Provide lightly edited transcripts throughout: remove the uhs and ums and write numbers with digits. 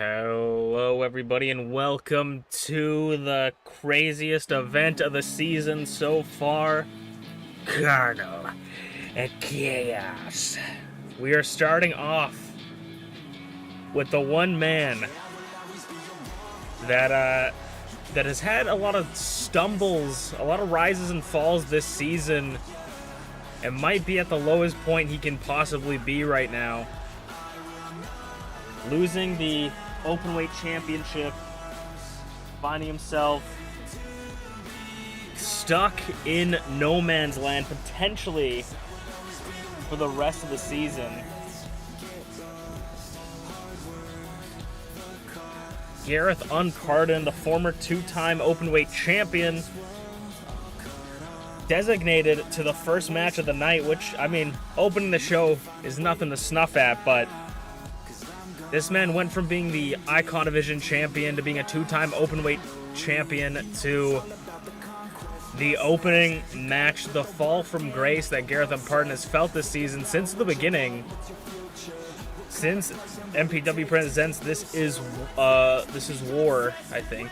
Hello everybody and welcome to the craziest event of the season so far, Carinal and Chaos. We are starting off with the one man that has had a lot of stumbles, a lot of rises and falls this season, and might be at the lowest point he can possibly be right now. Losing the Openweight Championship, finding himself stuck in no man's land, potentially for the rest of the season. Garreth Unported, the former two-time Openweight champion, designated to the first match of the night, which, I mean, opening the show is nothing to snuff at, but this man went from being the Icon Division champion to being a two-time openweight champion to the opening match, the fall from grace that Garreth Unported has felt this season since the beginning. Since MPW presents This Is War, I think.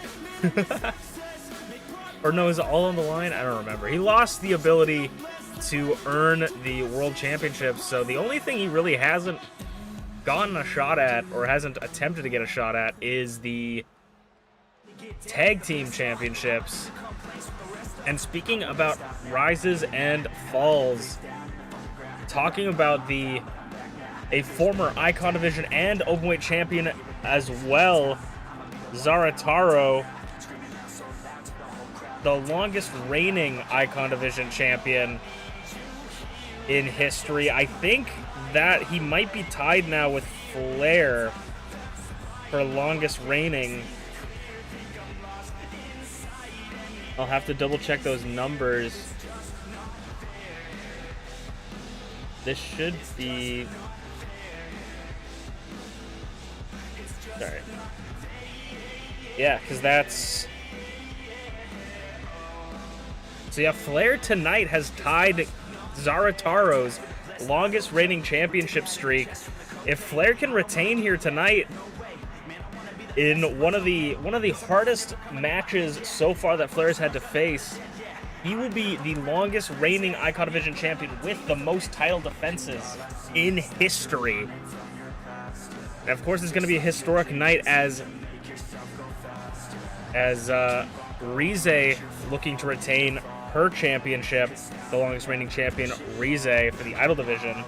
Or no, is it All on the Line? I don't remember. He lost the ability to earn the World Championship, so the only thing he really hasn't gotten a shot at, or hasn't attempted to get a shot at, is the Tag Team Championships. And speaking about rises and falls, talking about a former Icon Division and Openweight champion as well, Zarataro, the longest reigning Icon Division champion in history. I think that he might be tied now with Flair for longest reigning. I'll have to double check those numbers. This should be... Sorry. Yeah, because that's... So yeah, Flair tonight has tied Zarataro's longest reigning championship streak. If Flair can retain here tonight in one of the hardest matches so far that Flair's had to face, he will be the longest reigning Icon Division champion with the most title defenses in history. And of course, it's going to be a historic night as Rize looking to retain her championship, the longest reigning champion, Rize, for the Idol Division.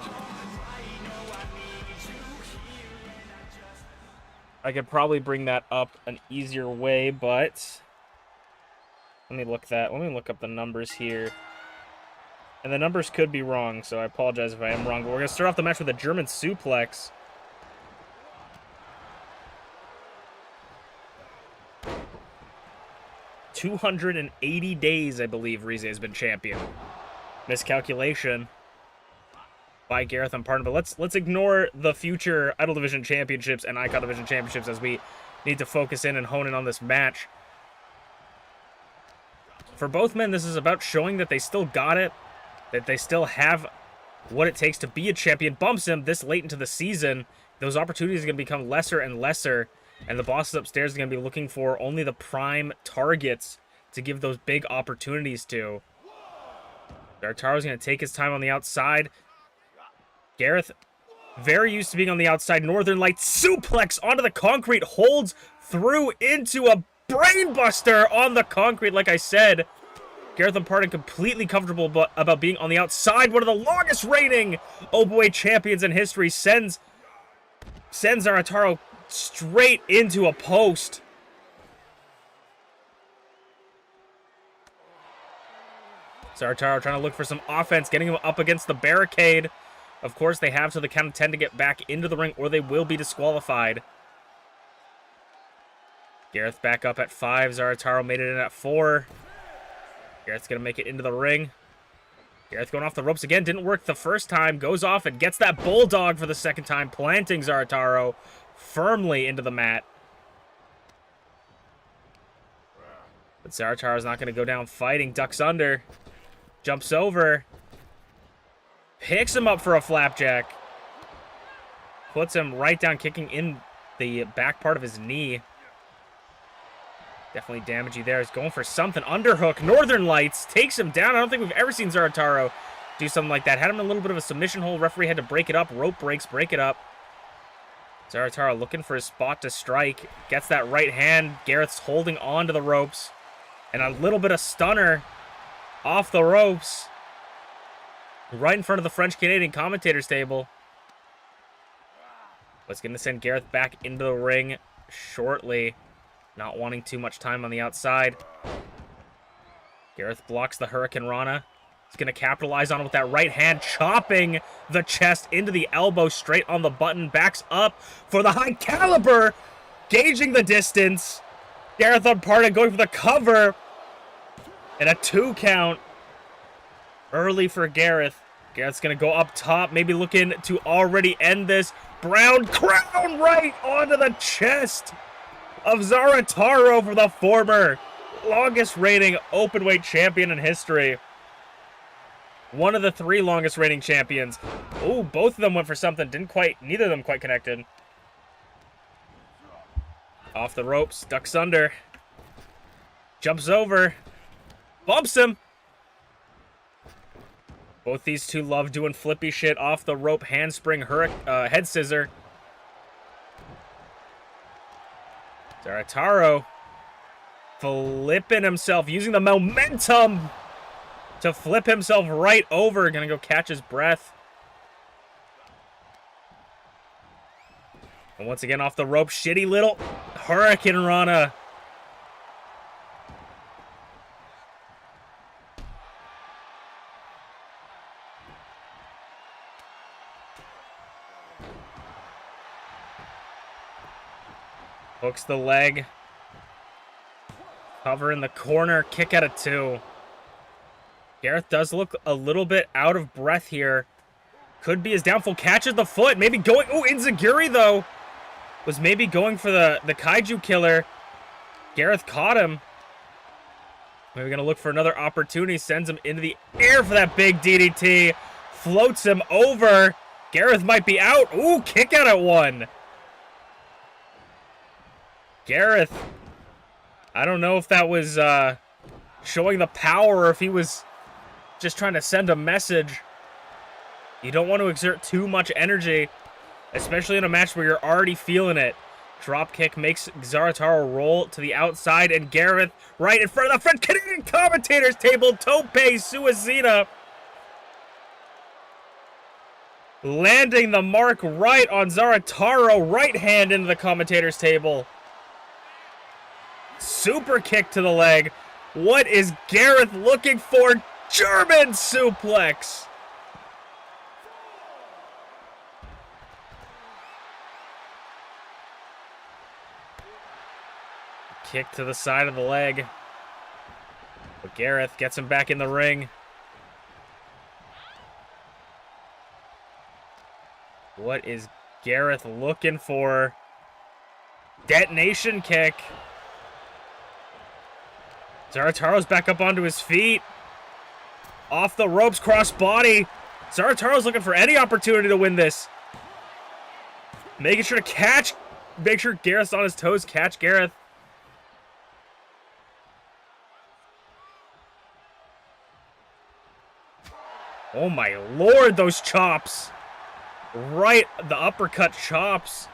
I could probably bring that up an easier way, but let me look up the numbers here. And the numbers could be wrong, so I apologize if I am wrong, but we're going to start off the match with a German suplex. $280 days, I believe, Rize has been champion. Miscalculation by Garreth Unported, but let's ignore the future Idol Division championships and Icon Division championships as we need to focus in and hone in on this match. For both men, this is about showing that they still got it, that they still have what it takes to be a champion. Bumps him this late into the season. Those opportunities are going to become lesser and lesser, and the bosses upstairs are going to be looking for only the prime targets to give those big opportunities to. Zarataro's going to take his time on the outside. Garreth, very used to being on the outside. Northern Light suplex onto the concrete, holds through into a brainbuster on the concrete. Like I said, Garreth Unported completely comfortable about being on the outside. One of the longest reigning Openweight champions in history sends Zarataro straight into a post. Zarataro trying to look for some offense, getting him up against the barricade. Of course, they have to the count of 10 to get back into the ring, or they will be disqualified. Garreth back up at 5. Zarataro made it in at 4. Garreth's going to make it into the ring. Garreth going off the ropes again. Didn't work the first time. Goes off and gets that bulldog for the second time, planting Zarataro firmly into the mat. But Zarataro's not going to go down fighting. Ducks under. Jumps over. Picks him up for a flapjack. Puts him right down, kicking in the back part of his knee. Definitely damaging there. He's going for something. Underhook. Northern Lights takes him down. I don't think we've ever seen Zarataro do something like that. Had him in a little bit of a submission hold. Referee had to break it up. Rope breaks. Break it up. Zarataro looking for a spot to strike. Gets that right hand. Garreth's holding on to the ropes. And a little bit of stunner off the ropes. Right in front of the French-Canadian commentators table. What's going to send Garreth back into the ring shortly. Not wanting too much time on the outside. Garreth blocks the Hurricane Rana. He's going to capitalize on it with that right hand, chopping the chest into the elbow, straight on the button. Backs up for the high caliber, gauging the distance. Garreth Unported going for the cover. And a 2 count early for Garreth. Garreth's going to go up top, maybe looking to already end this. Brown crown right onto the chest of Zarataro for the former longest reigning openweight champion in history. One of the 3 longest reigning champions. Ooh, both of them went for something. Neither of them quite connected. Off the ropes, ducks under. Jumps over. Bumps him. Both these two love doing flippy shit off the rope, handspring, head scissor. Zarataro flipping himself, using the momentum to flip himself right over. Gonna go catch his breath. And once again off the rope, shitty little Hurricane Rana. Hooks the leg. Cover in the corner. Kick out of 2. Garreth does look a little bit out of breath here. Could be his downfall. Catches the foot. Maybe going... Oh, Inzaguri, though. Was maybe going for the Kaiju Killer. Garreth caught him. Maybe going to look for another opportunity. Sends him into the air for that big DDT. Floats him over. Garreth might be out. Ooh, kick out at 1. Garreth, I don't know if that was showing the power or if he was just trying to send a message. You don't want to exert too much energy, especially in a match where you're already feeling it. Drop kick makes Zarataro roll to the outside, and Garreth right in front of the French Canadian commentators table. Tope Suicida landing the mark right on Zarataro. Right hand into the commentators table. Super kick to the leg. What is Garreth looking for? German suplex. Kick to the side of the leg. But Garreth gets him back in the ring. What is Garreth looking for? Detonation kick. Zarataro's back up onto his feet. Off the ropes, cross body. Zarataro's looking for any opportunity to win this. Making sure to catch. Make sure Gareth's on his toes. Catch Garreth. Oh my lord, those chops. Right, the uppercut chops.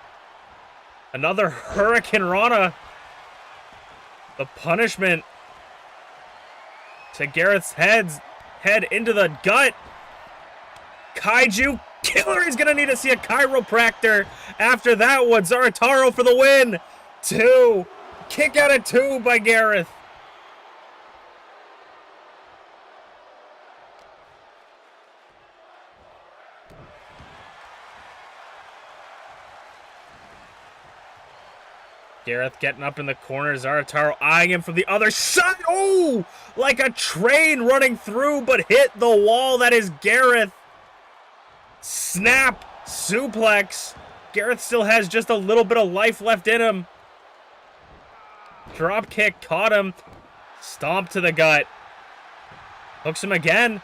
Another Hurricane Rana. The punishment to Gareth's head into the gut. Kaiju Killer is going to need to see a chiropractor after that one. Zarataro for the win. 2. Kick out at 2 by Garreth. Garreth getting up in the corner. Zarataro eyeing him from the other side. Oh! Like a train running through, but hit the wall. That is Garreth. Snap. Suplex. Garreth still has just a little bit of life left in him. Drop kick. Caught him. Stomp to the gut. Hooks him again.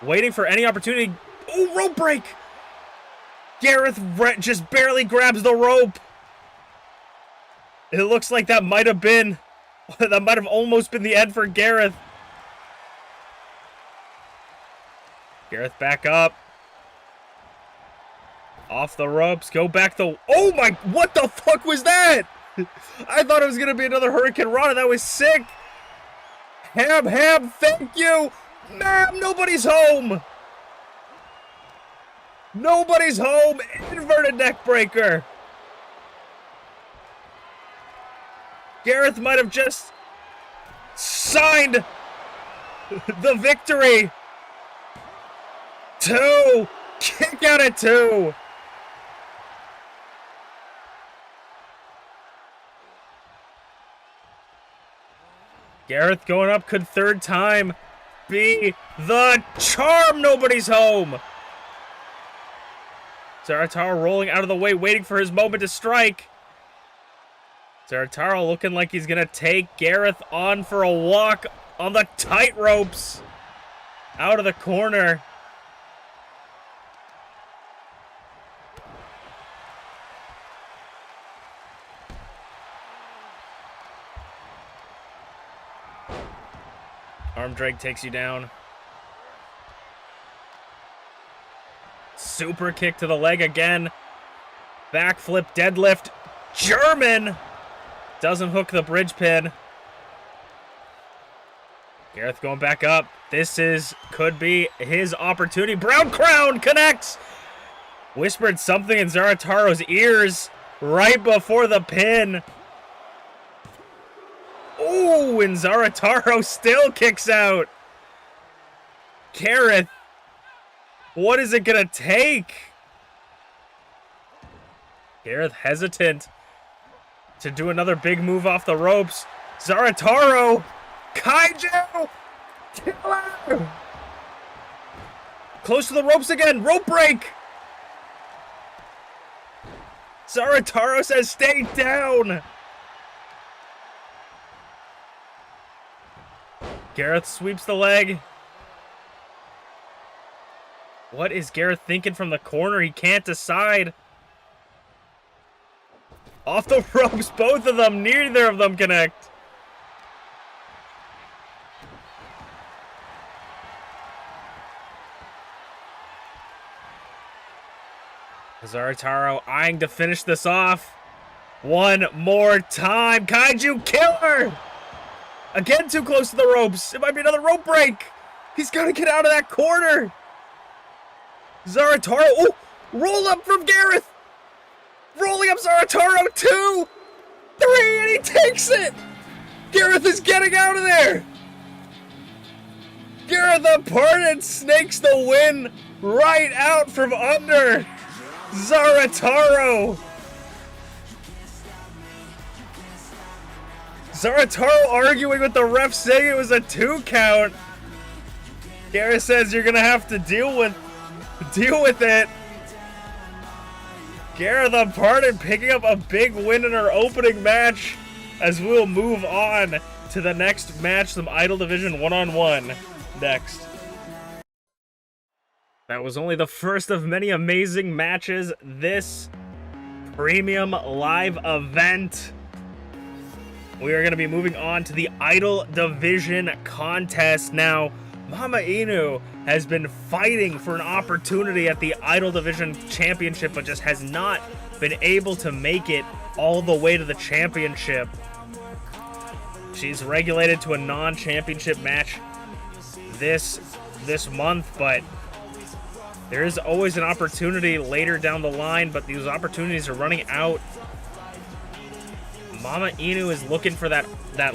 Waiting for any opportunity. Oh, rope break. Garreth just barely grabs the rope. It looks like that might have almost been the end for Garreth. Garreth back up. Off the ropes, go back the... Oh my... What the fuck was that? I thought it was going to be another Hurricane Rana. That was sick. Ham, thank you. Ma'am, nobody's home. Nobody's home. Inverted neck breaker. Garreth might have just signed the victory. 2. Kick out at 2. Garreth going up, could third time be the charm? Nobody's home. Zarataro rolling out of the way, waiting for his moment to strike. Zarataro looking like he's going to take Garreth on for a walk on the tight ropes. Out of the corner. Arm drag takes you down. Super kick to the leg again. Backflip, deadlift. German! Doesn't hook the bridge pin. Garreth going back up. This could be his opportunity. Brown Crown connects! Whispered something in Zarataro's ears right before the pin. Ooh, and Zarataro still kicks out. Garreth, what is it gonna take? Garreth hesitant to do another big move off the ropes. Zarataro, Kaiju, killer! Close to the ropes again, rope break! Zarataro says stay down! Garreth sweeps the leg. What is Garreth thinking from the corner? He can't decide. Off the ropes, both of them. Neither of them connect. Zarataro eyeing to finish this off. One more time. Kaiju killer! Again, too close to the ropes. It might be another rope break. He's got to get out of that corner. Zarataro. Oh, roll up from Garreth. Rolling up Zarataro. 2, 3, and he takes it. Garreth is getting out of there. Garreth Unported snakes the win right out from under Zarataro. Zarataro arguing with the ref, saying it was a 2 count. Garreth says you're gonna have to deal with it. Garreth Unported picking up a big win in our opening match, as we'll move on to the next match, some Idol Division 1-on-1 next. That was only the first of many amazing matches this premium live event. We are going to be moving on to the Idol Division contest. Now, MamaInu has been fighting for an opportunity at the Idol Division Championship, but just has not been able to make it all the way to the championship. She's regulated to a non-championship match this month, but there is always an opportunity later down the line, but these opportunities are running out. MamaInu is looking for that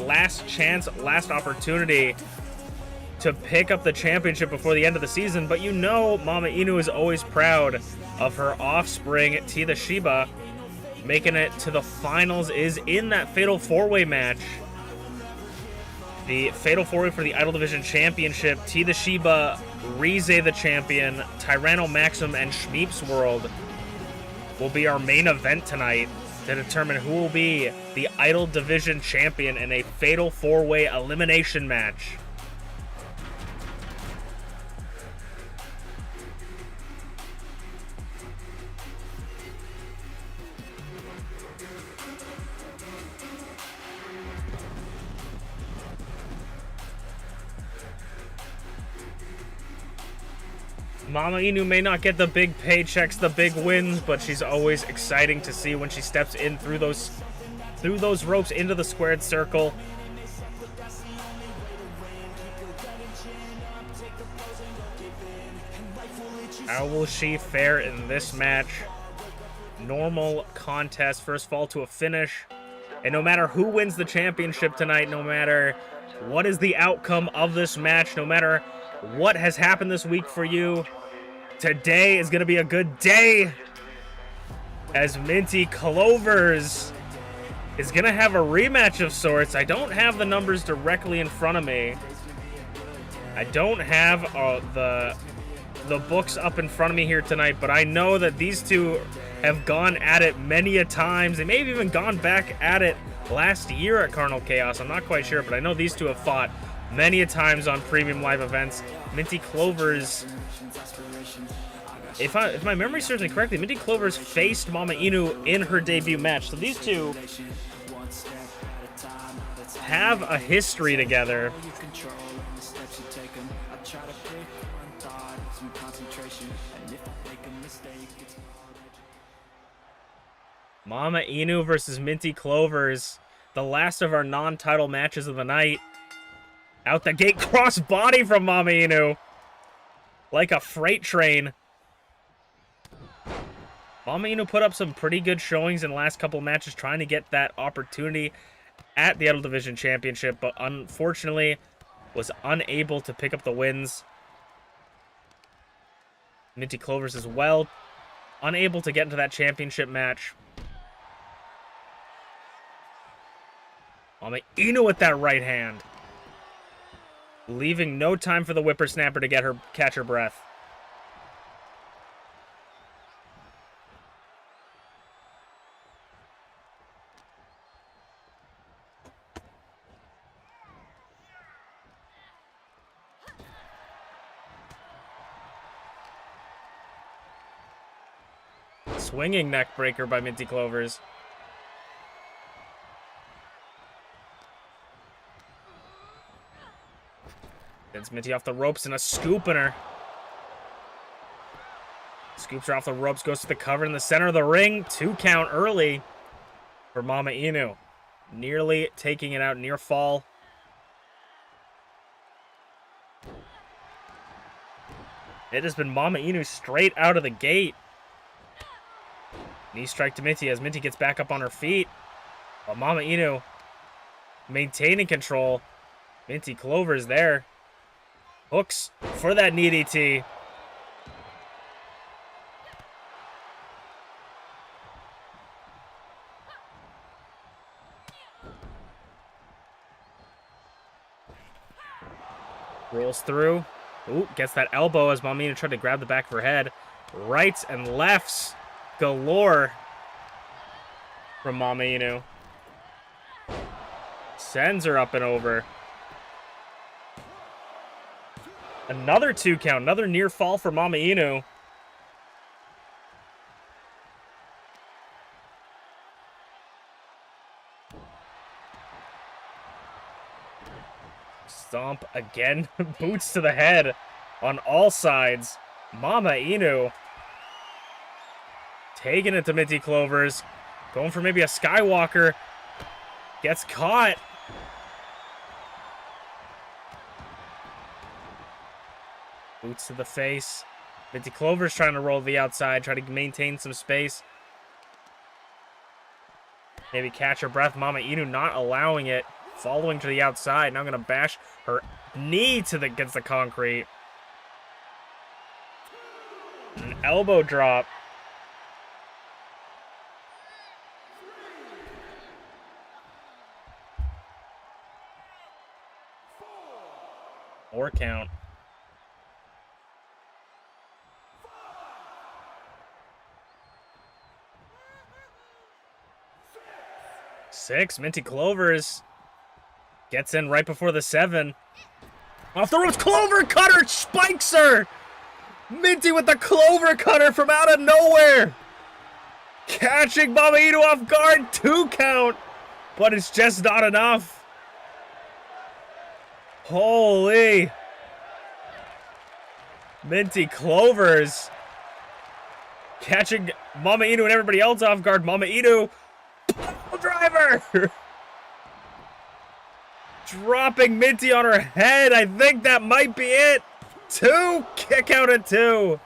last chance, last opportunity to pick up the championship before the end of the season. But you know MamaInu is always proud of her offspring, TeaTheShiba. Making it to the finals is in that Fatal 4-Way match. The Fatal 4-Way for the Idol Division Championship. TeaTheShiba, Rize the champion, Tyranno Maxim, and ShmeepsWorld will be our main event tonight to determine who will be the Idol Division champion in a Fatal 4-Way elimination match. MamaInu may not get the big paychecks, the big wins, but she's always exciting to see when she steps in through those ropes into the squared circle. How will she fare in this match? Normal contest, first fall to a finish. And no matter who wins the championship tonight, no matter what is the outcome of this match, no matter what has happened this week for you, today is going to be a good day, as MintyClovers is going to have a rematch of sorts. I don't have the numbers directly in front of me. I don't have the books up in front of me here tonight, but I know that these two have gone at it many a times. They may have even gone back at it last year at Carnival Chaos. I'm not quite sure, but I know these two have fought many a times on premium live events. MintyClovers, if my memory serves me correctly, MintyClovers faced MamaInu in her debut match. So these two have a history together. MamaInu versus MintyClovers, the last of our non-title matches of the night. Out the gate, cross body from MamaInu, like a freight train. MamaInu put up some pretty good showings in the last couple matches, trying to get that opportunity at the Adult Division Championship, but unfortunately was unable to pick up the wins. MintyClovers as well, unable to get into that championship match. MamaInu with that right hand, leaving no time for the whippersnapper to catch her breath. Swinging neck breaker by MintyClovers. Gets Minty off the ropes and a scoop in her. Scoops her off the ropes, goes to the cover in the center of the ring. 2 count early for MamaInu. Nearly taking it out, near fall. It has been MamaInu straight out of the gate. Knee strike to Minty as Minty gets back up on her feet. While MamaInu maintaining control. MintyClovers there. Hooks for that knee DT. Rolls through. Ooh, gets that elbow as MamaInu tried to grab the back of her head. Rights and lefts galore from MamaInu. Sends her up and over. Another 2 count, another near fall for MamaInu. Stomp again. Boots to the head on all sides. MamaInu taking it to MintyClovers. Going for maybe a Skywalker. Gets caught. Boots to the face. MintyClovers trying to roll to the outside, try to maintain some space. Maybe catch her breath. MamaInu not allowing it. Following to the outside. Now going to bash her knee against the concrete. An elbow drop. Or count. Six. MintyClovers gets in right before the 7. Off the ropes. Clover cutter spikes her. Minty with the clover cutter from out of nowhere. Catching MamaInu off guard. 2 count. But it's just not enough. Holy. MintyClovers catching MamaInu and everybody else off guard. MamaInu, driver! Dropping Minty on her head. I think that might be it. 2, kick out at 2.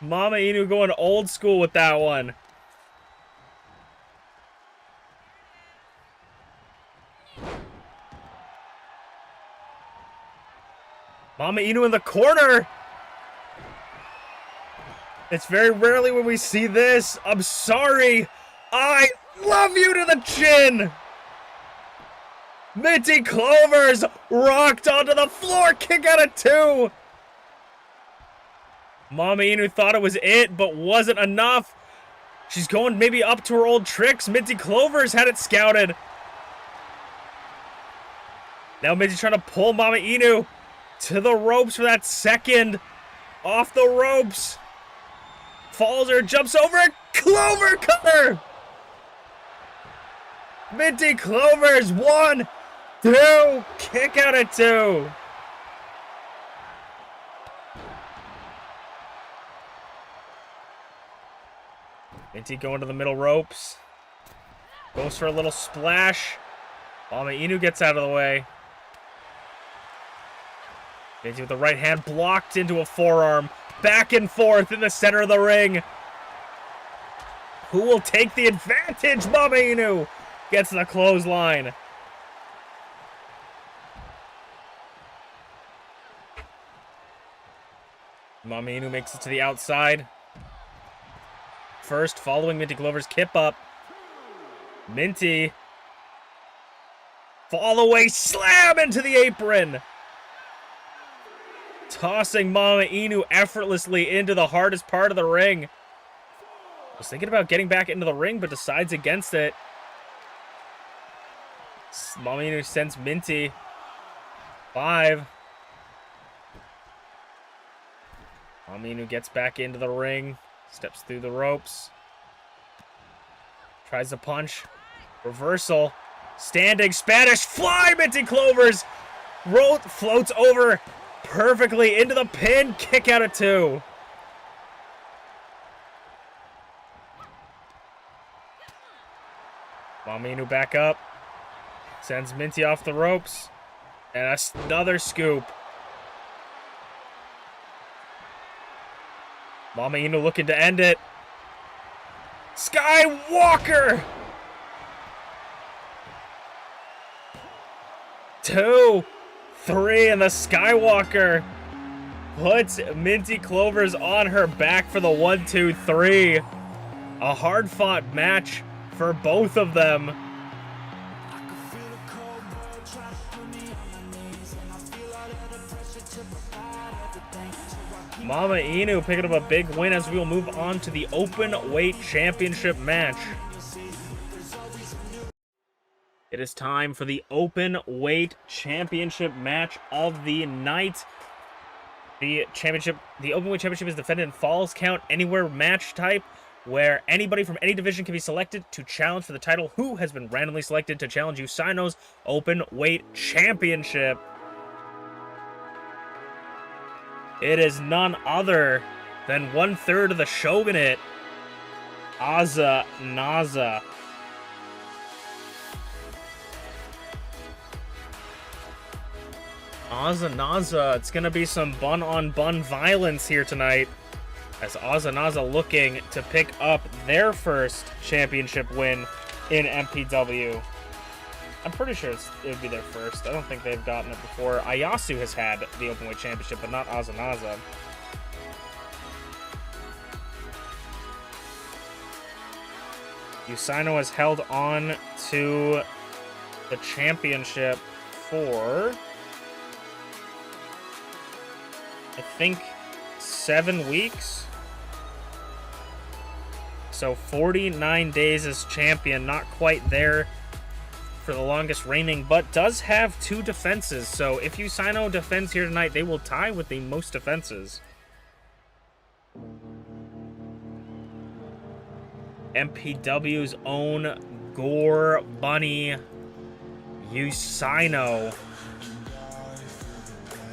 MamaInu going old school with that one. MamaInu in the corner. It's very rarely when we see this. I'm sorry. I love you to the chin. MintyClovers rocked onto the floor. Kick out at 2. MamaInu thought it was it, but wasn't enough. She's going maybe up to her old tricks. MintyClovers had it scouted. Now Minty trying to pull MamaInu to the ropes for that second. Off the ropes. Falls her, jumps over it. Clover cutter. MintyClovers, 1, 2, kick out at 2. Minty going to the middle ropes. Goes for a little splash. MamaInu gets out of the way. Minty with the right hand blocked into a forearm. Back and forth in the center of the ring. Who will take the advantage? MamaInu gets the clothesline. MamaInu makes it to the outside. First, following MintyClovers' kip up. Minty. Fall away slam into the apron. Tossing MamaInu effortlessly into the hardest part of the ring. Was thinking about getting back into the ring, but decides against it. MamaInu sends Minty. 5. MamaInu gets back into the ring. Steps through the ropes. Tries to punch. Reversal. Standing Spanish fly. MintyClovers floats over perfectly into the pin. Kick out at 2. MamaInu back up. Sends Minty off the ropes. And another scoop. MamaInu looking to end it. Skywalker! 2, 3, and the Skywalker puts MintyClovers on her back for the 1, 2, 3. A hard-fought match for both of them. MamaInu picking up a big win as we will move on to the open weight championship match. It is time for the open weight championship match of the night. The open weight championship is defended in falls count anywhere match type, where anybody from any division can be selected to challenge for the title who has been randomly selected to challenge Usaino's open weight championship. It is none other than 1/3 of the shogunate, Aza Naza. Aza Naza, it's going to be some bun-on-bun violence here tonight, as Aza Naza looking to pick up their first championship win in MPW. I'm pretty sure it would be their first. I don't think they've gotten it before. Ayasu has had the Openweight Championship, but not Aza Naza. Usaino has held on to the championship for, I think, 7 weeks. So 49 days as champion, not quite there for the longest reigning, but does have 2 defenses. So if Usaino defends here tonight, they will tie with the most defenses. MPW's own Gore Bunny Usaino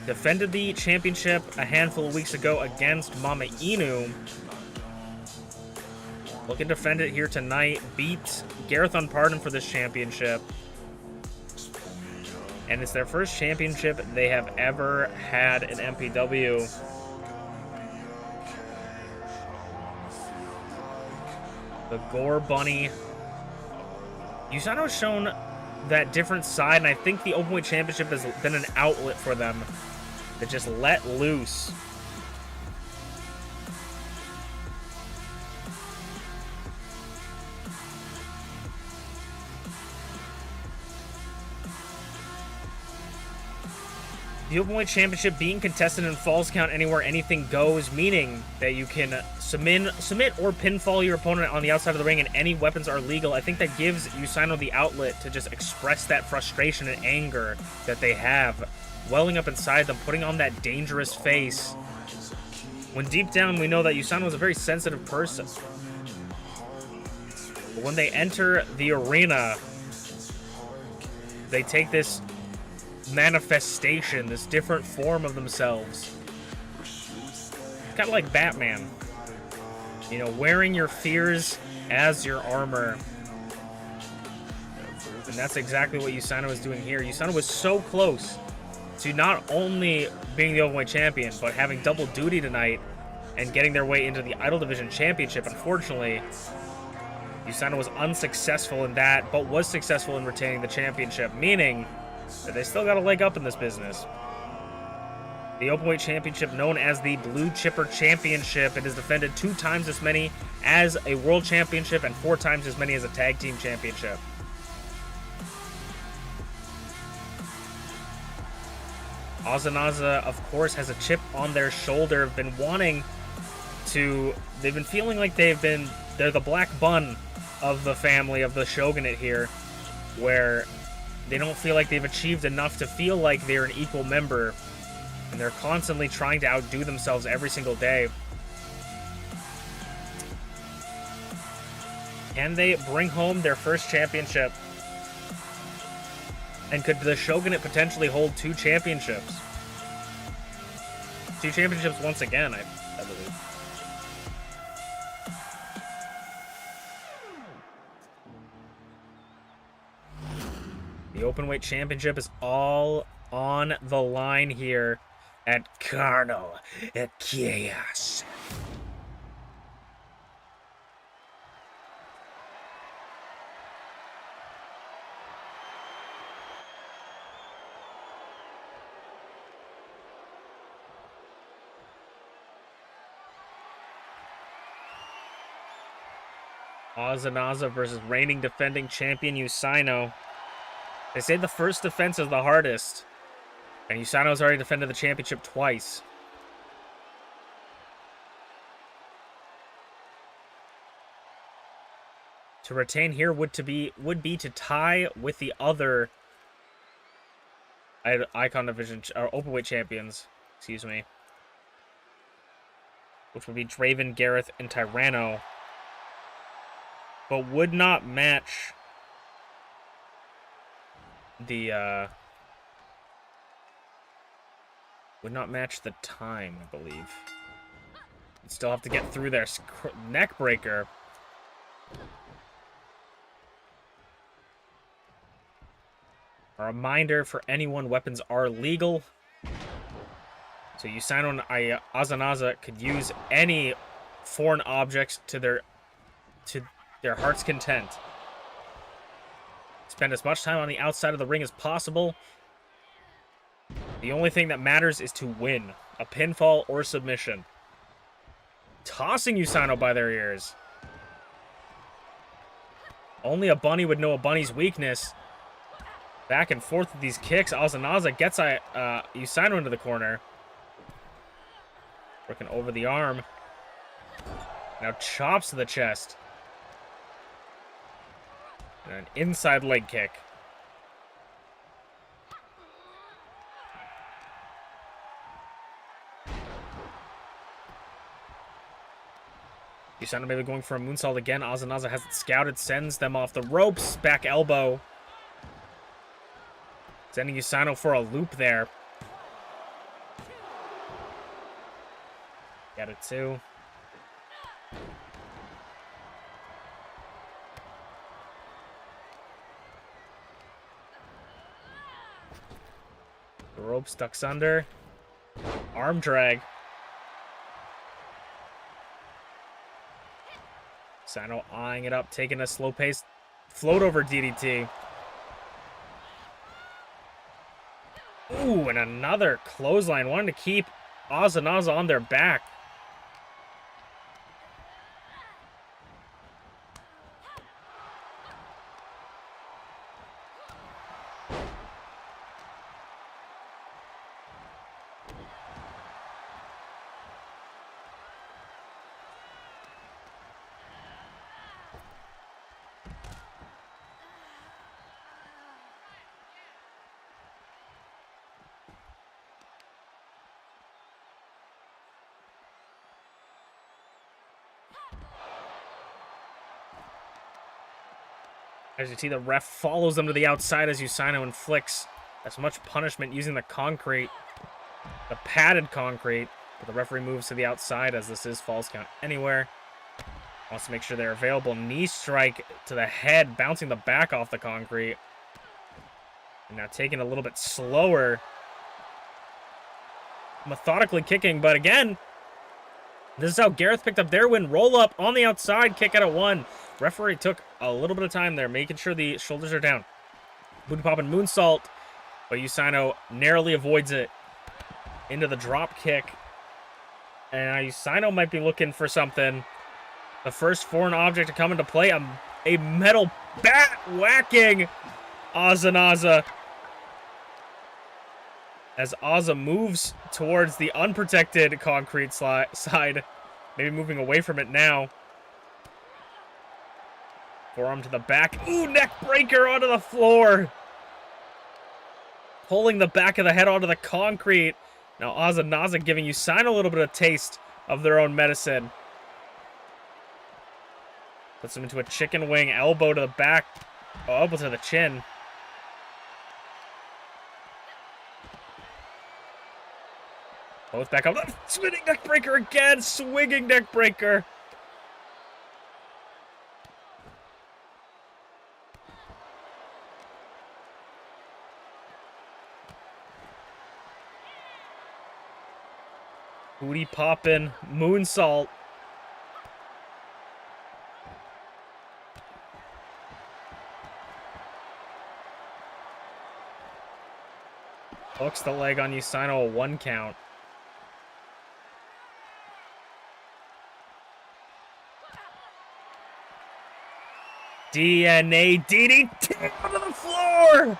defended the championship a handful of weeks ago against MamaInu. Looking to defend it here tonight. Beat Garreth Unported for this championship. And it's their first championship they have ever had in MPW. The Gore Bunny. Usano has shown that different side, and I think the Openweight Championship has been an outlet for them to just let loose. The Openweight Championship being contested in Falls Count Anywhere Anything Goes, meaning that you can submit or pinfall your opponent on the outside of the ring and any weapons are legal. I think that gives Usano the outlet to just express that frustration and anger that they have welling up inside them, putting on that dangerous face. When deep down we know that Usano is a very sensitive person. But when they enter the arena, they take this manifestation, this different form of themselves. Kind of like Batman. You know, wearing your fears as your armor. And that's exactly what Usano is doing here. Usano was so close to not only being the Openweight champion, but having double duty tonight and getting their way into the Idol Division Championship. Unfortunately, Usano was unsuccessful in that, but was successful in retaining the championship, meaning that they still got a leg up in this business. The Openweight Championship, known as the Blue Chipper Championship, it is defended 2 times as many as a World Championship and 4 times as many as a Tag Team Championship. Azanaza, of course, has a chip on their shoulder. They've been feeling like they're the black bun of the family, of the shogunate here, where they don't feel like they've achieved enough to feel like they're an equal member, and they're constantly trying to outdo themselves every single day. Can they bring home their first championship? And could the shogunate potentially hold 2 championships? 2 championships once again, I believe. The Openweight Championship is all on the line here at Carinal at Chaos. Azanaza versus reigning defending champion Usano. They say the first defense is the hardest, and Usano's already defended the championship twice. To retain here would be to tie with the other Icon Division or Openweight champions, excuse me, which would be Draven, Garreth, and Tyranno, but would not match the time, I believe. You'd still have to get through their neck breaker. A reminder for anyone, weapons are legal. So Usano and Azanaza could use any foreign objects to their heart's content. Spend as much time on the outside of the ring as possible. The only thing that matters is to win. A pinfall or submission. Tossing Usano by their ears. Only a bunny would know a bunny's weakness. Back and forth with these kicks. Azanaza gets Usano into the corner. Working over the arm. Now chops to the chest. And an inside leg kick. Usano maybe going for a moonsault again. Azanaza has it scouted, sends them off the ropes. Back elbow. Sending Usano for a loop there. at it too. The rope stuck under. Arm drag. Sino eyeing it up, taking a slow pace. Float over DDT. Ooh, and another clothesline. Wanting to keep Ozanaza on their back. As you see, the ref follows them to the outside as Usino inflicts as much punishment using the concrete, the padded concrete, but the referee moves to the outside as this is falls count anywhere. Wants to make sure they're available. Knee strike to the head, bouncing the back off the concrete. And now taking a little bit slower. Methodically kicking, but again, this is how Garreth picked up their win. Roll up on the outside, kick out at 1. Referee took a little bit of time there, making sure the shoulders are down. Booty pop and moonsault, but Usino narrowly avoids it into the drop kick. And now Usino might be looking for something. The first foreign object to come into play, a metal bat whacking Ozanaza. As Oza moves towards the unprotected concrete side, maybe moving away from it now. Forearm to the back. Ooh, neck breaker onto the floor. Pulling the back of the head onto the concrete. Now Ozanaza giving Usino a little bit of taste of their own medicine. Puts him into a chicken wing, elbow to the back. Oh, elbow to the chin. Both back up. Spinning neck breaker again. Swinging neck breaker. Booty poppin', moonsault. Hooks the leg on Usino, a 1 count. DNA DDT onto the floor!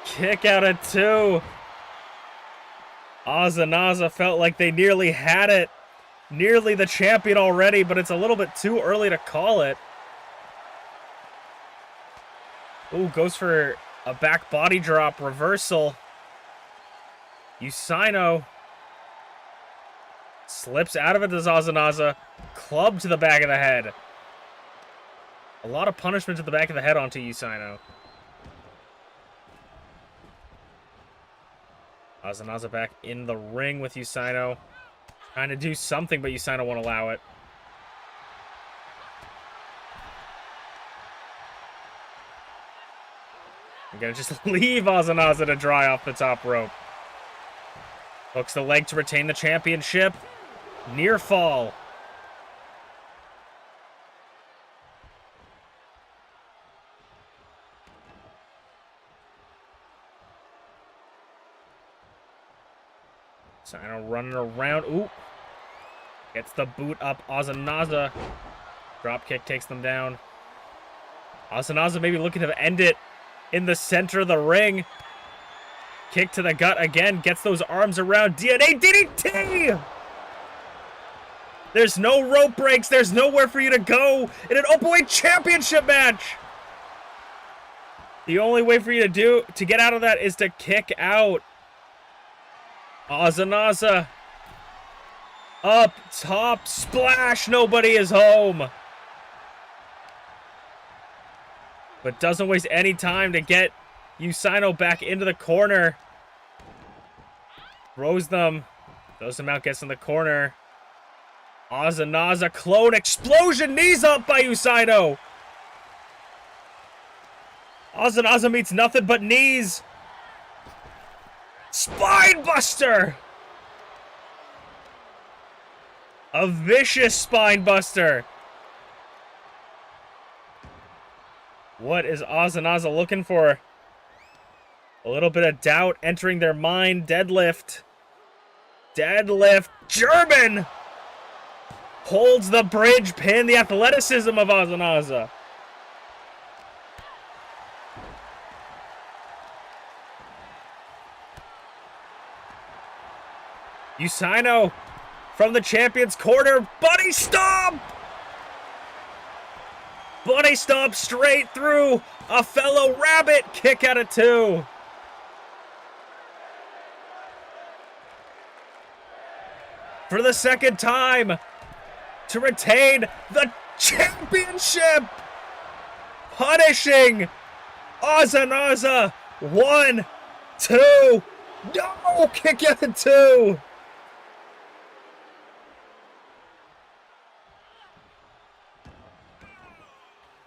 Kick out at 2. Ozanaza felt like they nearly had it. Nearly the champion already, but it's a little bit too early to call it. Ooh, goes for a back body drop reversal. Usino slips out of it as Ozanaza. Club to the back of the head. A lot of punishment to the back of the head onto Usino. Ozanaza back in the ring with Usino. Trying to do something, but Usino won't allow it. I'm gonna just leave Ozanaza to dry off the top rope. Hooks the leg to retain the championship. Near fall. Usino running around. Ooh. Gets the boot up. Ozanaza. Drop kick takes them down. Ozanaza maybe looking to end it in the center of the ring. Kick to the gut again. Gets those arms around. DNA DDT! There's no rope breaks. There's nowhere for you to go in an openweight championship match. The only way for you to get out of that is to kick out. Ozanaza. Up top. Splash. Nobody is home. But doesn't waste any time to get Usino back into the corner. Throws them out, gets in the corner. Azanaza clone explosion, knees up by Usaino. Azanaza meets nothing but knees. Spine buster. A vicious spine buster. What is Azanaza looking for? A little bit of doubt entering their mind. Deadlift. Deadlift. German! Holds the bridge pin. The athleticism of Azanaza. Usaino from the champion's corner. Bunny stomp! Bunny stomp straight through. A fellow rabbit. Kick out of 2. For the second time to retain the championship. Punishing Azanaza. 1, 2. No! Kick out of 2.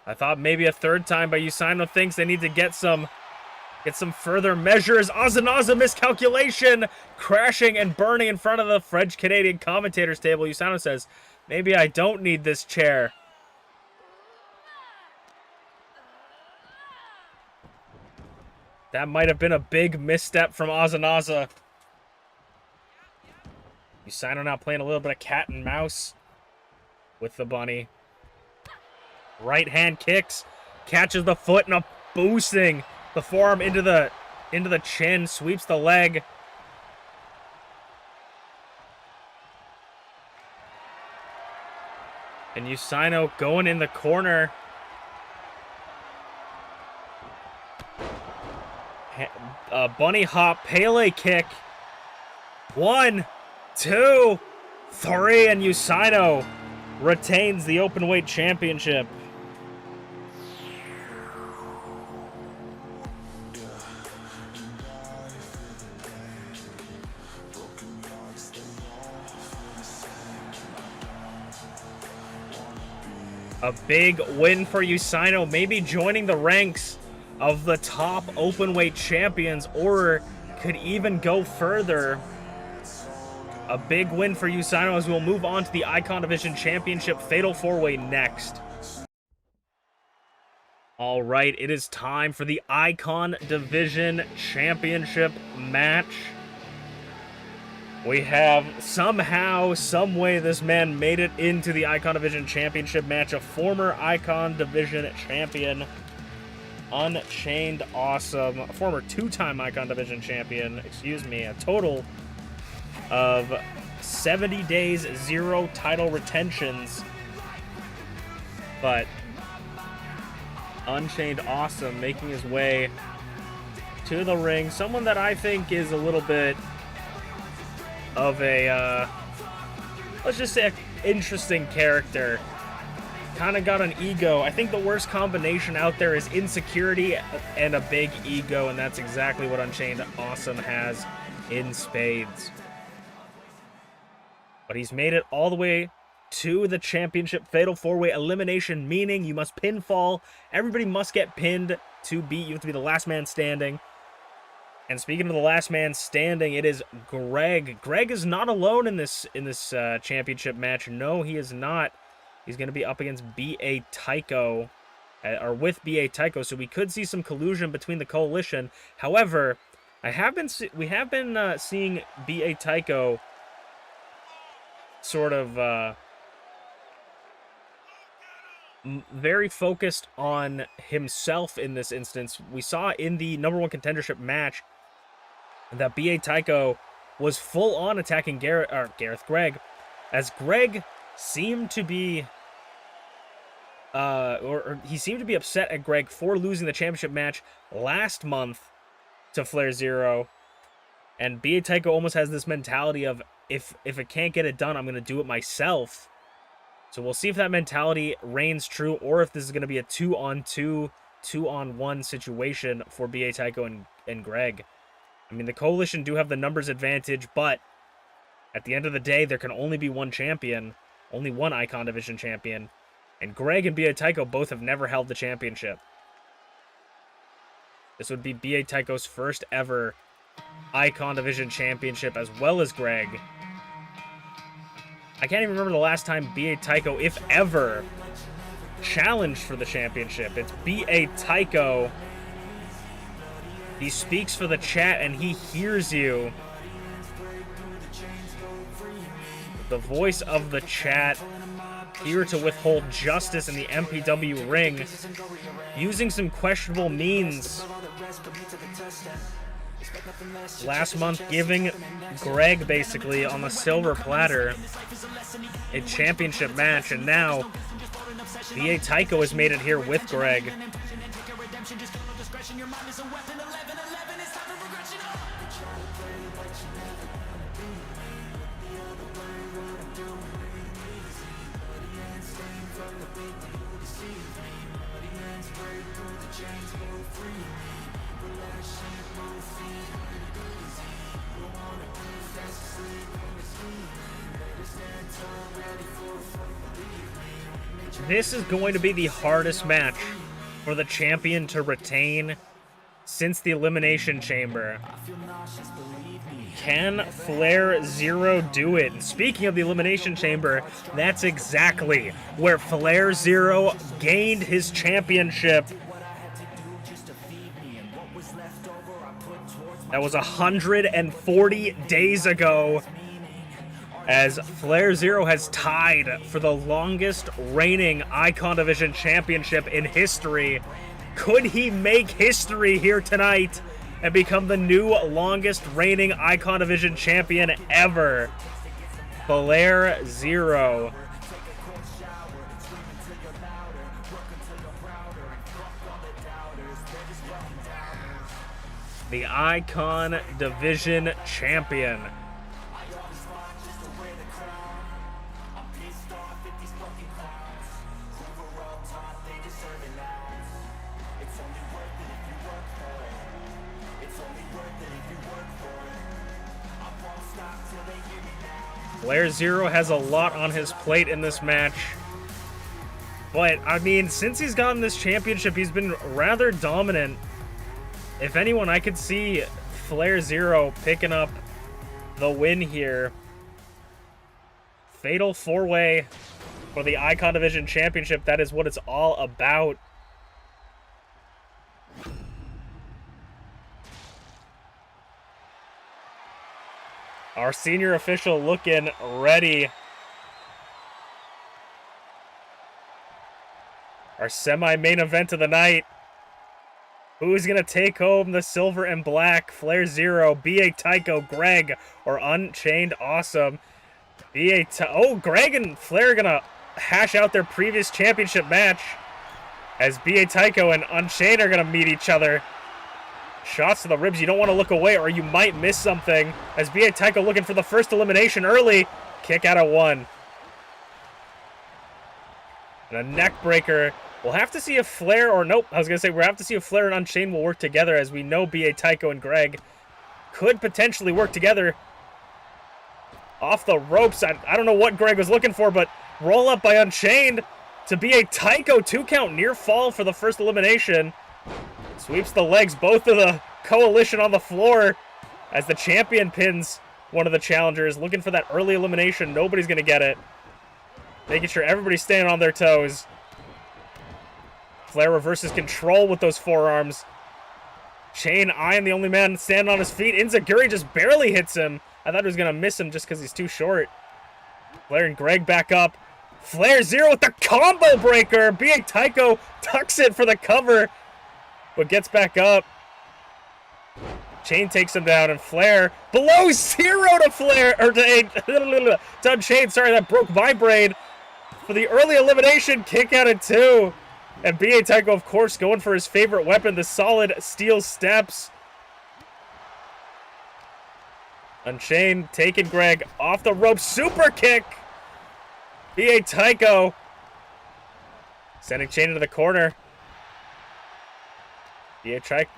I thought maybe a third time, but Usaino thinks they need to get some further measures. Azanaza miscalculation, crashing and burning in front of the French-Canadian commentators table. Usaino says, maybe I don't need this chair. That might have been a big misstep from Azanaza. Usaino now playing a little bit of cat and mouse with the bunny. Right hand kicks, catches the foot and a boosting the forearm into the chin, sweeps the leg. And Usaino going in the corner. Bunny hop, Pele kick. 1, 2, 3, and Usaino retains the openweight championship. A big win for Usaino, maybe joining the ranks of the top openweight champions, or could even go further. A big win for Usaino as we'll move on to the Icon Division Championship Fatal 4-Way next. All right, it is time for the Icon Division Championship match. We have somehow, some way, this man made it into the Icon Division Championship match. A former Icon Division champion, UnchainedAwesome, a former 2-time Icon Division champion, a total of 70 days, 0 title retentions. But UnchainedAwesome making his way to the ring. Someone that I think is a little bit of a, let's just say, an interesting character. Kind of got an ego. I think the worst combination out there is insecurity and a big ego, and that's exactly what UnchainedAwesome has in spades. But he's made it all the way to the championship Fatal 4-Way elimination, meaning you must pinfall. Everybody must get pinned to beat. You have to be the last man standing. And speaking of the last man standing, it is Greg. Greg is not alone in this championship match. No, he is not. He's going to be up against B.A. Tycho, or with B.A. Tycho, so we could see some collusion between the coalition. However, we have been seeing B.A. Tycho sort of very focused on himself in this instance. We saw in the #1 contendership match that B.A. Tycho was full on attacking Greg, as Greg seemed to be he seemed to be upset at Greg for losing the championship match last month to FlairZero. And B.A. Tycho almost has this mentality of, if it can't get it done, I'm going to do it myself. So we'll see if that mentality reigns true, or if this is going to be a 2-on-2, 2-on-1 situation for B.A. Tycho and Greg. I mean, the Coalition do have the numbers advantage, but at the end of the day, there can only be one champion, only one Icon Division champion, and Greg and B.A. Tycho both have never held the championship. This would be B.A. Tycho's first ever Icon Division championship, as well as Greg. I can't even remember the last time B.A. Tycho, if ever, challenged for the championship. It's B.A. Tycho. He speaks for the chat and he hears you. The voice of the chat, here to withhold justice in the MPW ring, using some questionable means. Last month, giving Greg, basically, on the silver platter, a championship match, and now B.A. Tycho has made it here with Greg. This is going to be the hardest match for the champion to retain since the Elimination Chamber. Can FlairZero do it? And speaking of the Elimination Chamber, that's exactly where FlairZero gained his championship. That was 140 days ago, as FlairZero has tied for the longest reigning Icon Division championship in history. Could he make history here tonight and become the new longest reigning Icon Division champion ever? FlairZero. The Icon Division champion. FlairZero has a lot on his plate in this match. But, I mean, since he's gotten this championship, he's been rather dominant. If anyone, I could see FlairZero picking up the win here. Fatal 4-way for the Icon Division Championship. That is what it's all about. Our senior official looking ready. Our semi-main event of the night. Who's going to take home the silver and black? FlairZero, B.A. Tycho, Greg, or UnchainedAwesome? Oh, Greg and Flair are going to hash out their previous championship match, as B.A. Tycho and Unchained are going to meet each other. Shots to the ribs. You don't want to look away or you might miss something, as B.A. Tycho looking for the first elimination early. Kick out of one. And a neck breaker. We'll have to see if Flair, or nope, I was going to say we'll have to see if Flair and Unchained will work together, as we know B.A. Tycho and Greg could potentially work together. Off the ropes. I don't know what Greg was looking for, but roll up by Unchained to B.A. Tycho. 2 count near fall for the first elimination. Sweeps the legs, both of the Coalition on the floor, as the champion pins one of the challengers. Looking for that early elimination. Nobody's going to get it. Making sure everybody's staying on their toes. Flair reverses control with those forearms. Chain eyeing the only man standing on his feet. Inzaguri just barely hits him. I thought he was going to miss him just because he's too short. Flair and Greg back up. FlairZero with the combo breaker. B.A. Tycho tucks it for the cover, but gets back up. Chain takes him down, and Flair below 0 to Flair, or to Unchained. Sorry, that broke my brain. For the early elimination, kick out at 2. And B.A. Tycho, of course, going for his favorite weapon, the solid steel steps. Unchained taking Greg off the rope. Super kick. B.A. Tycho sending Chain into the corner.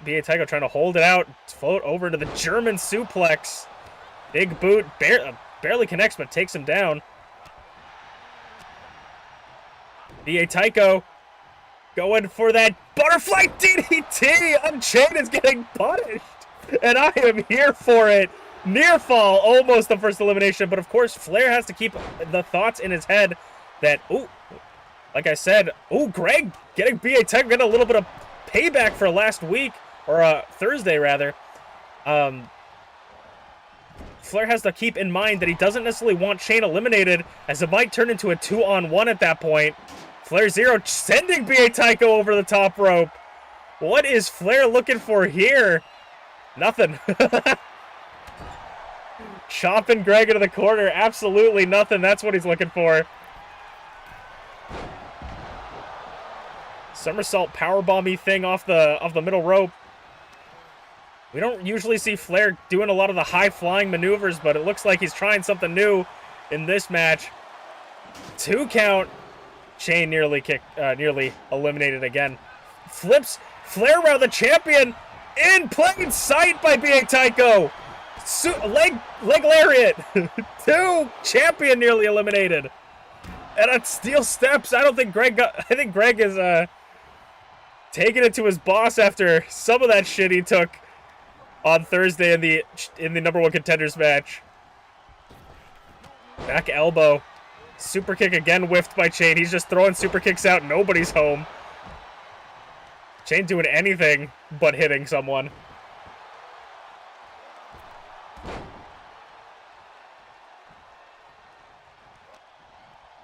B.A. Tycho trying to hold it out. Float over to the German suplex. Big boot. Barely connects, but takes him down. B.A. Tycho going for that butterfly DDT. Unchained is getting punished. And I am here for it. Near fall, almost the first elimination. But of course, Flair has to keep the thoughts in his head that, ooh, like I said, ooh, Greg getting B.A. Tycho, getting a little bit of payback for last week, or Thursday rather. Flair has to keep in mind that he doesn't necessarily want Shane eliminated, as it might turn into a 2-on-1 at that point. FlairZero sending B.A. Tycho over the top rope. What is Flair looking for here? Nothing. Chopping Greg into the corner. Absolutely nothing. That's what he's looking for. Somersault powerbomb-y thing off the middle rope. We don't usually see Flair doing a lot of the high-flying maneuvers, but it looks like he's trying something new in this match. 2 count. Shane nearly eliminated again. Flips Flair around the champion in plain sight by B.A. Tycho. Leg lariat. 2 champion nearly eliminated. And on steel steps, I think Greg is taking it to his boss after some of that shit he took on Thursday in the number 1 contenders match. Back elbow. Super kick again whiffed by Chain. He's just throwing super kicks out. Nobody's home. Chain doing anything but hitting someone.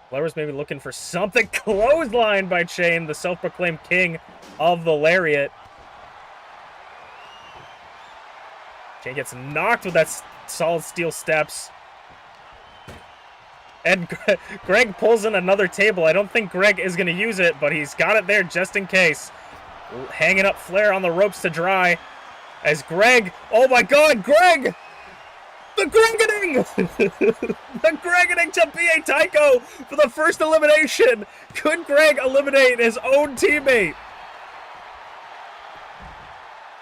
Flair's maybe looking for something. Clothesline by Chain, the self-proclaimed king of the lariat. Chain gets knocked with that solid steel steps. And Greg pulls in another table. I don't think Greg is going to use it, but he's got it there just in case. Hanging up Flair on the ropes to dry. As Greg, oh my god, Greg! The Gregening! The Gregening to B.A. Tycho for the first elimination. Could Greg eliminate his own teammate?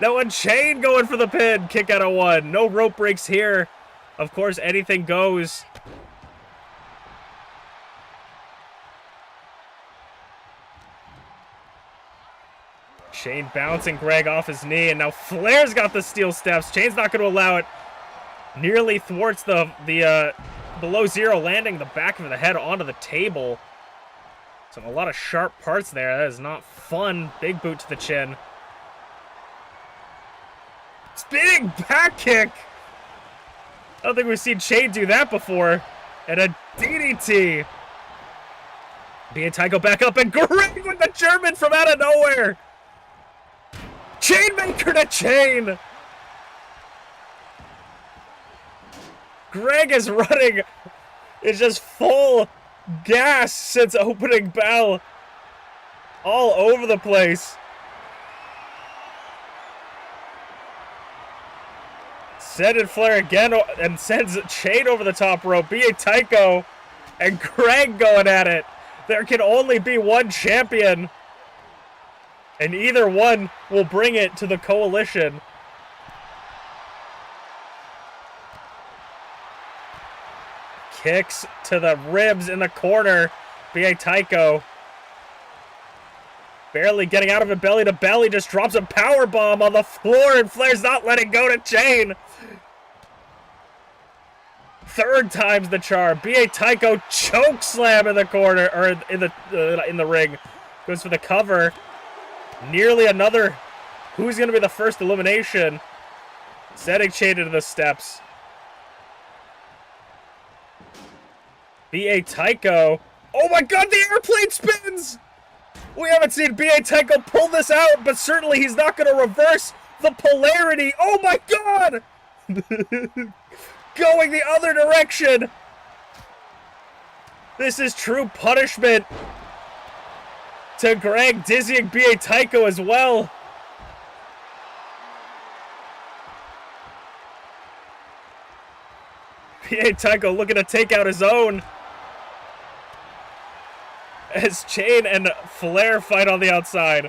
Now Unchained going for the pin. Kick out of 1. No rope breaks here. Of course, anything goes. Shane bouncing Greg off his knee, and now Flair's got the steel steps. Shane's not going to allow it. Nearly thwarts the below zero, landing the back of the head onto the table. So a lot of sharp parts there. That is not fun. Big boot to the chin. Spinning back kick. I don't think we've seen Shane do that before. And a DDT. B.A. Tycho back up, and Greg with the German from out of nowhere. Chainmaker to Chain. Greg is running. It's just full gas since opening bell. All over the place. Sending Flair again and sends Chain over the top rope. B.A. Tycho and Greg going at it. There can only be one champion. And either one will bring it to the coalition. Kicks to the ribs in the corner. B.A. Tycho. Barely getting out of it belly to belly. Just drops a power bomb on the floor, and Flair's not letting go to Chain. 3rd time's the charm. B.A. Tycho choke slam in the corner, or in the ring. Goes for the cover. Nearly another. Who's going to be the first elimination? Setting Chain into the steps. B.A. Tycho. Oh my god, the airplane spins! We haven't seen B.A. Tycho pull this out, but certainly he's not going to reverse the polarity. Oh my god! Going the other direction. This is true punishment to Greg, dizzying B.A. Tycho as well. B.A. Tycho looking to take out his own. As Chain and Flair fight on the outside.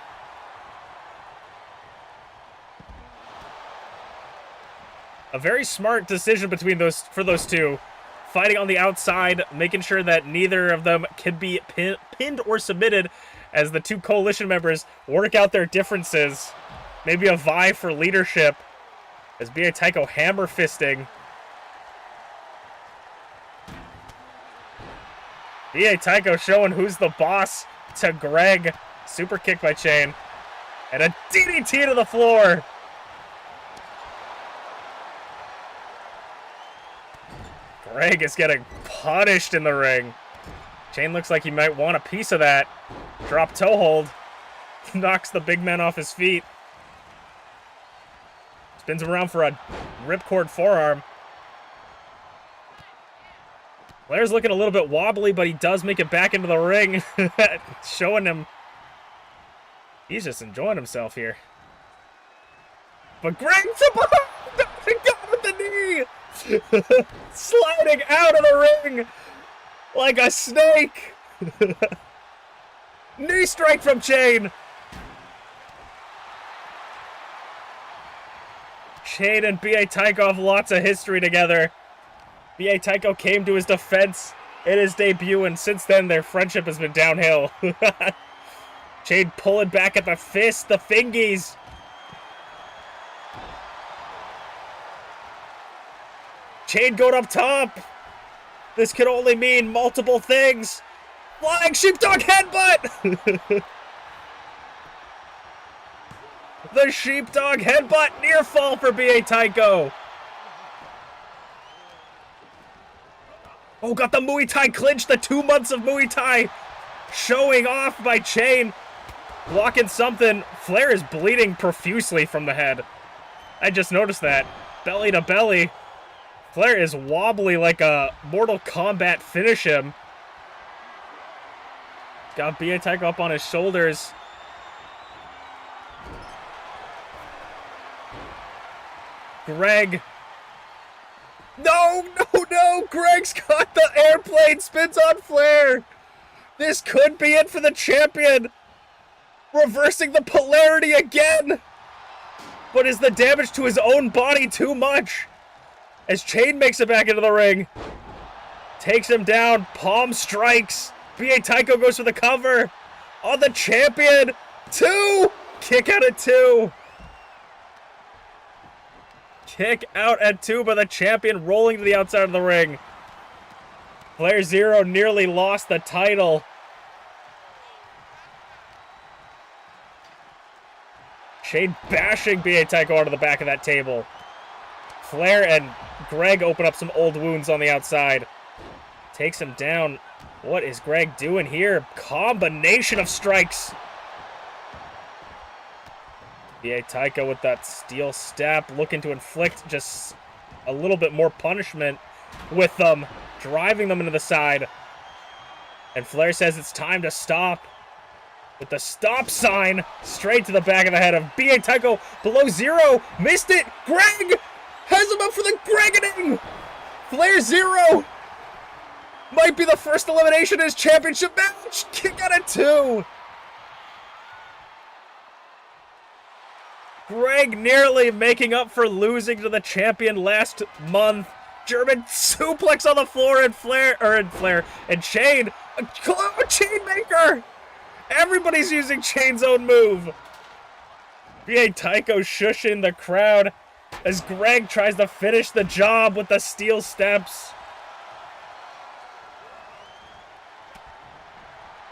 A very smart decision between those two. Fighting on the outside, making sure that neither of them can be pinned or submitted as the two coalition members work out their differences. Maybe a vie for leadership as B.A. Tycho hammer fisting. B.A. Tycho showing who's the boss to Greg. Super kick by Chain. And a DDT to the floor. Greg is getting punished in the ring. Chain looks like he might want a piece of that. Drop toe hold. Knocks the big man off his feet. Spins him around for a ripcord forearm. Flair's looking a little bit wobbly, but he does make it back into the ring. Showing him he's just enjoying himself here. But Greg's got with the knee! Sliding out of the ring like a snake! Knee strike from Chain! Chain and B.A. Tycho have lots of history together. B.A. Tycho came to his defense in his debut, and since then their friendship has been downhill. Chain pulling back at the fist, the fingies. Chain going up top. This could only mean multiple things. Flying sheepdog headbutt! The sheepdog headbutt, near fall for B.A. Tycho. Oh, got the Muay Thai clinch, the 2 months of Muay Thai. Showing off by Chain. Blocking something. Flair is bleeding profusely from the head. I just noticed that. Belly to belly. Flair is wobbly like a Mortal Kombat finish him. Got B.A. Tycho up on his shoulders. Greg. No! Greg's got the airplane. Spins on Flair. This could be it for the champion. Reversing the polarity again. But is the damage to his own body too much? As Chain makes it back into the ring. Takes him down. Palm strikes. B.A. Tycho goes for the cover. On the champion. 2. Kick out at 2. Kick out at 2 by the champion, rolling to the outside of the ring. FlairZero nearly lost the title. Chain bashing B.A. Tycho onto the back of that table. Flair and Greg open up some old wounds on the outside. Takes him down. What is Greg doing here? Combination of strikes. B.A. Tycho with that steel step, looking to inflict just a little bit more punishment with them, driving them into the side. And Flair says it's time to stop. With the stop sign straight to the back of the head of B.A. Tycho below 0. Missed it. Greg has him up for the Gregening. FlairZero might be the first elimination in his championship match. Kick out at 2. Greg nearly making up for losing to the champion last month. German suplex on the floor, and Chain, a chain maker. Everybody's using Chain's own move. B.A. Tycho shushing the crowd as Greg tries to finish the job with the steel steps.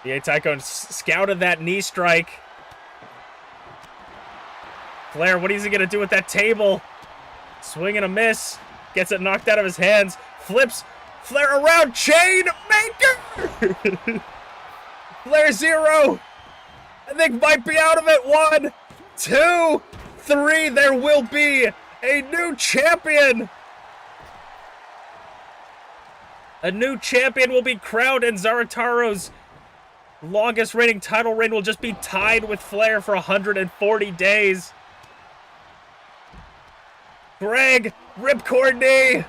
B.A. Tycho scouted that knee strike. Flair, what is he going to do with that table? Swing and a miss. Gets it knocked out of his hands. Flips Flair around. Chain maker! FlairZero, I think, might be out of it. 1, 2, 3. There will be a new champion. A new champion will be crowned, and Zarataro's longest reigning title reign will just be tied with Flair for 140 days. Greg, ripcord knee.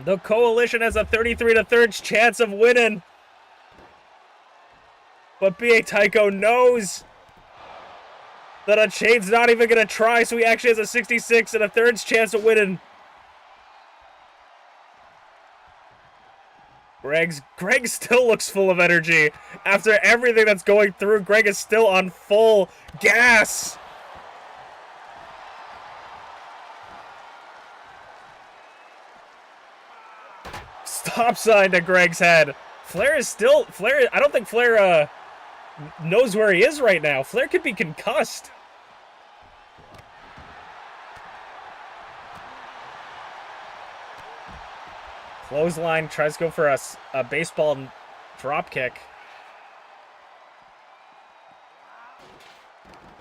The Coalition has a 33-3 chance of winning. But B.A. Tycho knows that Unchained's not even going to try, so he actually has a 66 and a third chance of winning. Greg still looks full of energy. After everything that's going through, Greg is still on full gas. Stop sign to Greg's head. Flair, I don't think Flair knows where he is right now. Flair could be concussed. Clothesline, tries to go for a baseball drop kick.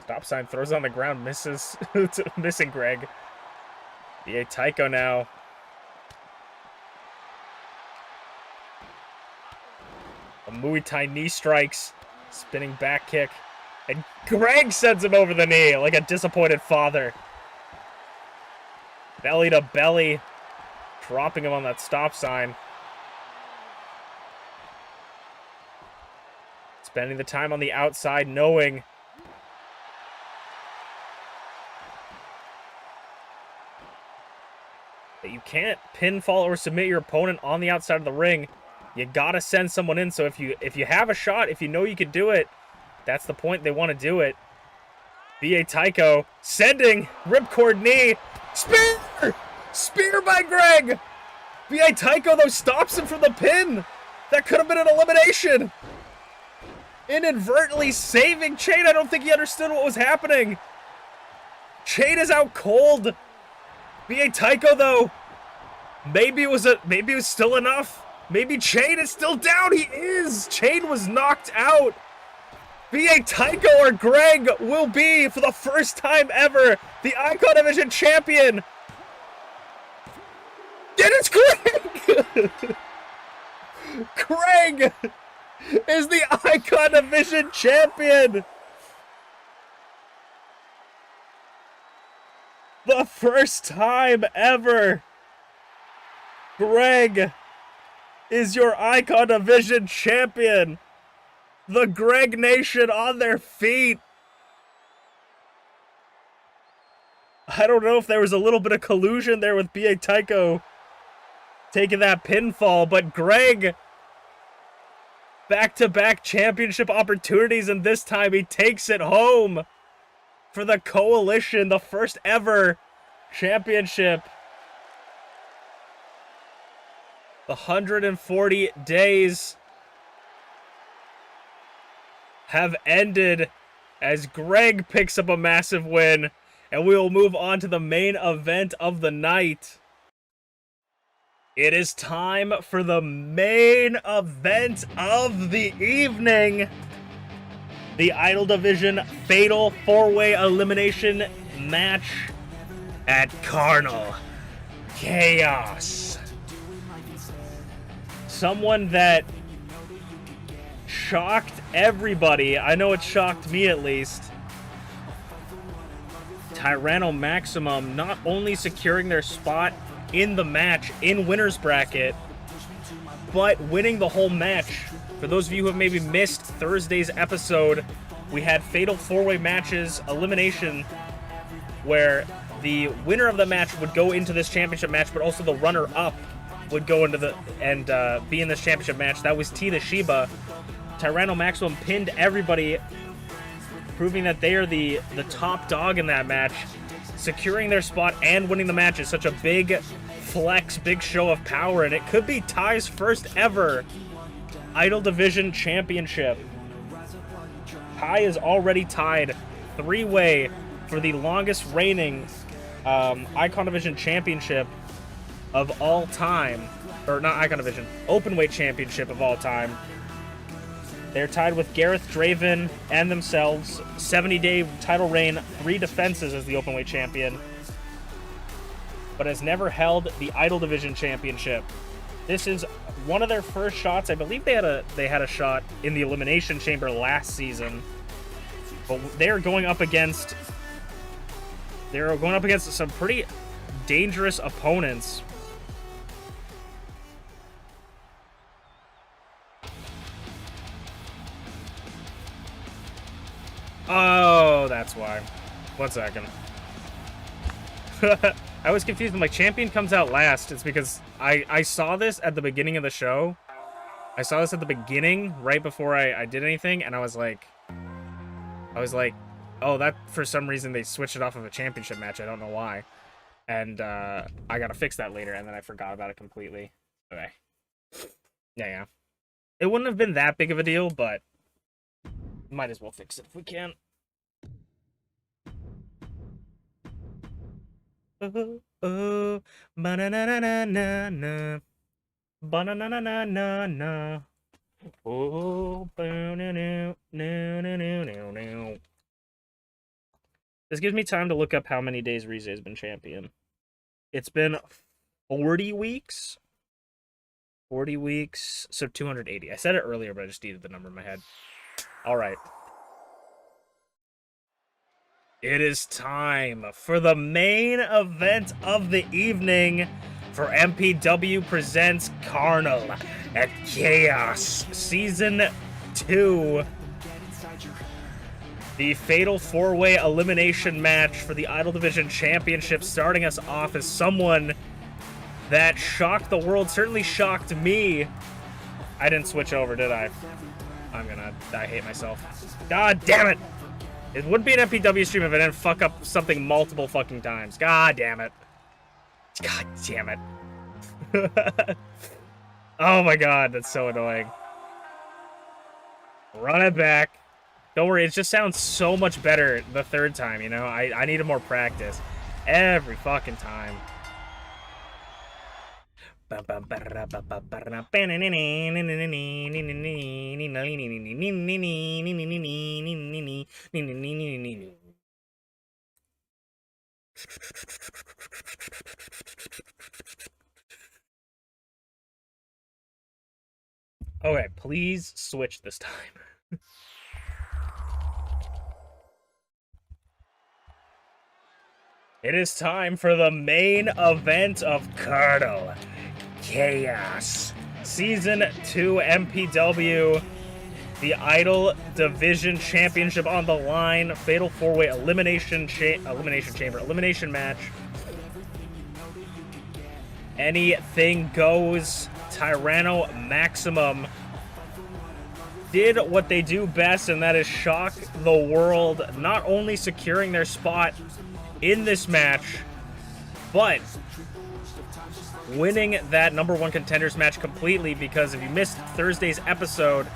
Stop sign, throws on the ground, misses. Missing Greg. Yeah, Tycho now. A Muay Thai knee strikes. Spinning back kick. And Greg sends him over the knee like a disappointed father. Belly to belly. Dropping him on that stop sign. Spending the time on the outside, knowing that you can't pinfall or submit your opponent on the outside of the ring. You gotta send someone in. So if you have a shot, if you know you could do it, that's the point. They want to do it. B.A. Tycho sending ripcord knee. Spear! Spear by Greg! B.A. Tycho, though, stops him from the pin. That could have been an elimination. Inadvertently saving Chain. I don't think he understood what was happening. Chain is out cold. B.A. Tycho, though, maybe it was still enough. Maybe Chain is still down. He is. Chain was knocked out. B.A. Tycho or Greg will be, for the first time ever, the Icon Division champion. And it's Greg! Greg is the Icon Division champion. The first time ever. Greg is your Icon Division champion. The Greg Nation on their feet. I don't know if there was a little bit of collusion there with B.A. Tycho taking that pinfall, but Greg, back-to-back championship opportunities, and this time he takes it home for the Coalition, the first ever championship. The 140 days have ended as Greg picks up a massive win, and we will move on to the main event of the night. It is time for the main event of the evening. The Idol Division Fatal 4-Way Elimination match at Carinal Chaos. Someone that shocked everybody. I know it shocked me at least. Tyranno Maximum not only securing their spot in the match in winner's bracket, but winning the whole match. For those of you who have maybe missed Thursday's episode, we had fatal 4-way matches, elimination, where the winner of the match would go into this championship match, but also the runner-up would go into the and be in this championship match. That was TeaTheShiba. Tyranno Maximum pinned everybody, proving that they are the top dog in that match. Securing their spot and winning the match is such a big flex, big show of power, and it could be Ty's first ever Idol Division Championship. Ty is already tied 3-way for the longest reigning Icon Division Championship of all time. Or not Icon Division, Openweight Championship of all time. They're tied with Garreth, Draven, and themselves. 70-day title reign, 3 defenses as the Openweight champion, but has never held the Idol Division Championship. This is one of their first shots. I believe they had a shot in the Elimination Chamber last season, but they're going up against some pretty dangerous opponents. Oh, Oh, that's why. 1 second. I was confused. I'm like, Champion comes out last. It's because I saw this at the beginning of the show. I saw this at the beginning, right before I did anything, and I was like, oh, that, for some reason, they switched it off of a championship match. I don't know why. And I gotta fix that later, and then I forgot about it completely. Okay. Yeah. It wouldn't have been that big of a deal, but might as well fix it if we can. Ba-na-na-na-na-na. Ba-na-na-na-na-na. Oh, no. This gives me time to look up how many days Rize has been champion. It's been 40 weeks. 40 weeks, so 280. I said it earlier, but I just needed the number in my head. All right. It is time for the main event of the evening for MPW Presents Carinal at Chaos Season 2. The Fatal 4-Way Elimination match for the Idol Division Championship. Starting us off as someone that shocked the world, certainly shocked me. I didn't switch over, did I? I hate myself. God damn it! It wouldn't be an MPW stream if I didn't fuck up something multiple fucking times. God damn it. God damn it. Oh my god, that's so annoying. Run it back. Don't worry, it just sounds so much better the third time, you know? I needed more practice. Every fucking time. Okay, please switch this time. It is time for the main event of Carinal Chaos Season 2 MPW. The Idol Division Championship on the line. Fatal 4-Way Elimination match. Anything goes. Tyranno Maximum did what they do best, and that is shock the world, not only securing their spot in this match, but winning that #1 contenders match completely, because if you missed Thursday's episode,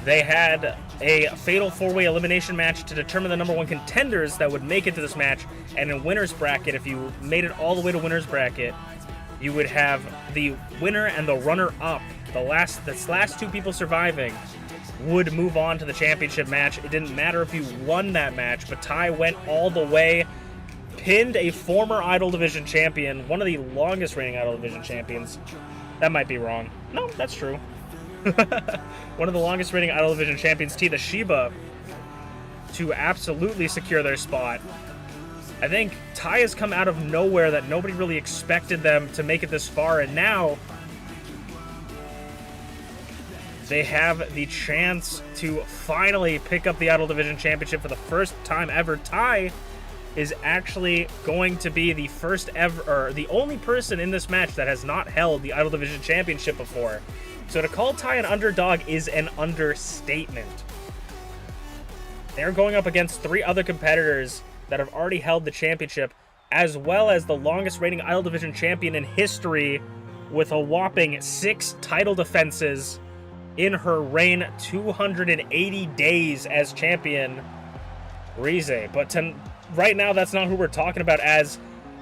they had a fatal 4-way elimination match to determine the #1 contenders that would make it to this match. And in winner's bracket, if you made it all the way to winner's bracket, you would have the winner and the runner-up. The last two people surviving would move on to the championship match. It didn't matter if you won that match, but Ty went all the way, pinned a former Idol Division champion, one of the longest reigning Idol Division champions. That might be wrong. No, that's true. One of the longest reigning Idol Division champions, TeaTheShiba, to absolutely secure their spot. I think Ty has come out of nowhere that nobody really expected them to make it this far, and now they have the chance to finally pick up the Idol Division Championship for the first time ever. Ty is actually going to be the first ever, or the only person in this match that has not held the Idol Division Championship before. So to call Ty an underdog is an understatement. They're going up against 3 other competitors that have already held the championship, as well as the longest reigning Idol Division champion in history, with a whopping 6 title defenses in her reign, 280 days as champion, Rize. But right now, that's not who we're talking about, as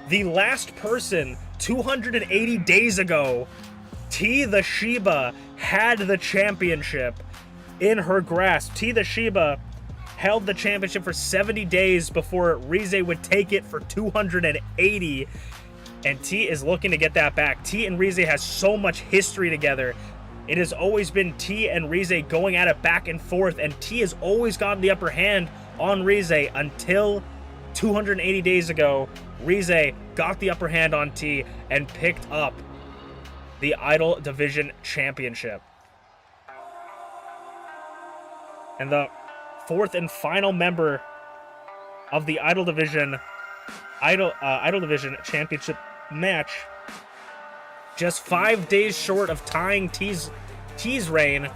the last person 280 days ago, TeaTheShiba, had the championship in her grasp. TeaTheShiba held the championship for 70 days before Rize would take it for 280, and T is looking to get that back. T and Rize has so much history together. It has always been T and Rize going at it back and forth, and T has always gotten the upper hand on Rize until 280 days ago. Rize got the upper hand on T and picked up the Idol Division Championship. And the fourth and final member of the Idol Division Championship match. Just 5 days short of tying T's reign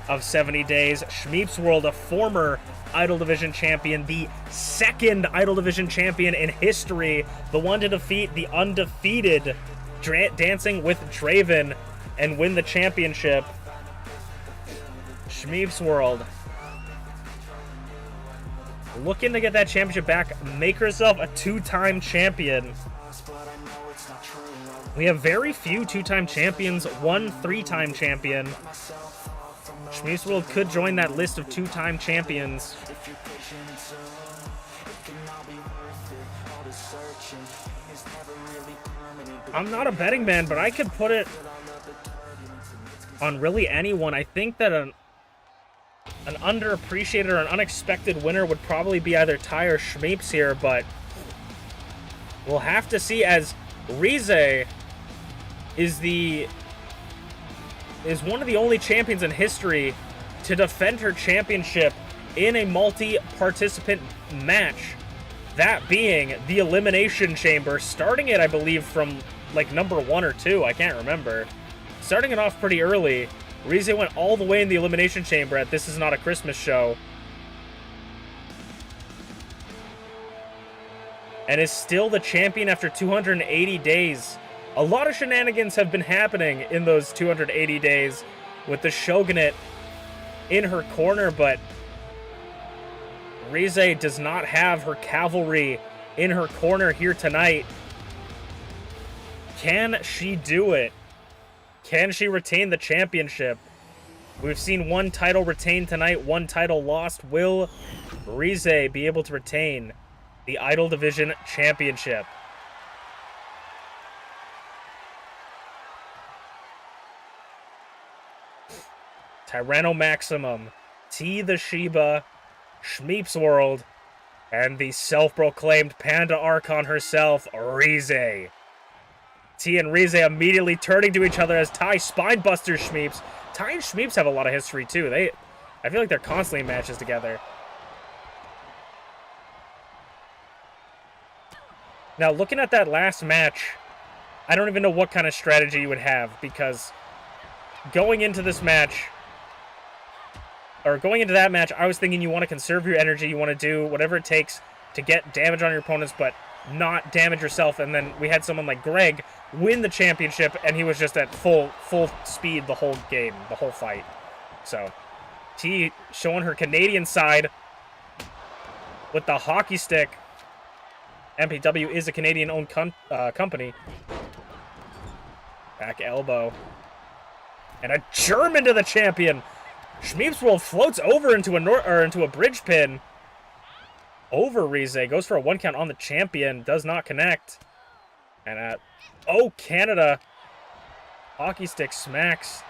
of 70 days. ShmeepsWorld, a former Idol Division champion, the second Idol Division champion in history, the one to defeat the undefeated Dancing with Draven and win the championship. ShmeepsWorld looking to get that championship back, make herself a two-time champion. We have very few two-time champions, one three-time champion. ShmeepsWorld could join that list of two-time champions. I'm not a betting man, but I could put it on really anyone. I think that an underappreciated or an unexpected winner would probably be either Ty or Shmeeps here, but we'll have to see, as Rize is one of the only champions in history to defend her championship in a multi-participant match. That being the Elimination Chamber, starting it, I believe, from like number 1 or 2, I can't remember. Starting it off pretty early. Rize went all the way in the Elimination Chamber at This Is Not a Christmas Show. And is still the champion after 280 days. A lot of shenanigans have been happening in those 280 days with the Shogunate in her corner, but Rize does not have her cavalry in her corner here tonight. Can she do it? Can she retain the championship? We've seen one title retained tonight, one title lost. Will Rize be able to retain the Idol Division Championship? Tyranno Maximum, TeaTheShiba, ShmeepsWorld, and the self-proclaimed Panda Archon herself, Rize. T and Rize immediately turning to each other as Ty spinebusters Shmeeps. Ty and Shmeeps have a lot of history too. I feel like they're constantly in matches together. Now, looking at that last match, I don't even know what kind of strategy you would have, because going into this match, or going into that match, I was thinking you want to conserve your energy, you want to do whatever it takes to get damage on your opponents, but not damage yourself. And then we had someone like Greg win the championship, and he was just at full speed the whole game, the whole fight. So, T showing her Canadian side with the hockey stick. MPW is a Canadian-owned company. Back elbow. And a German to the champion. ShmeepsWorld floats over into a bridge pin. Over Rize. Goes for a 1 count on the champion. Does not connect. And oh, Canada. Hockey stick smacks.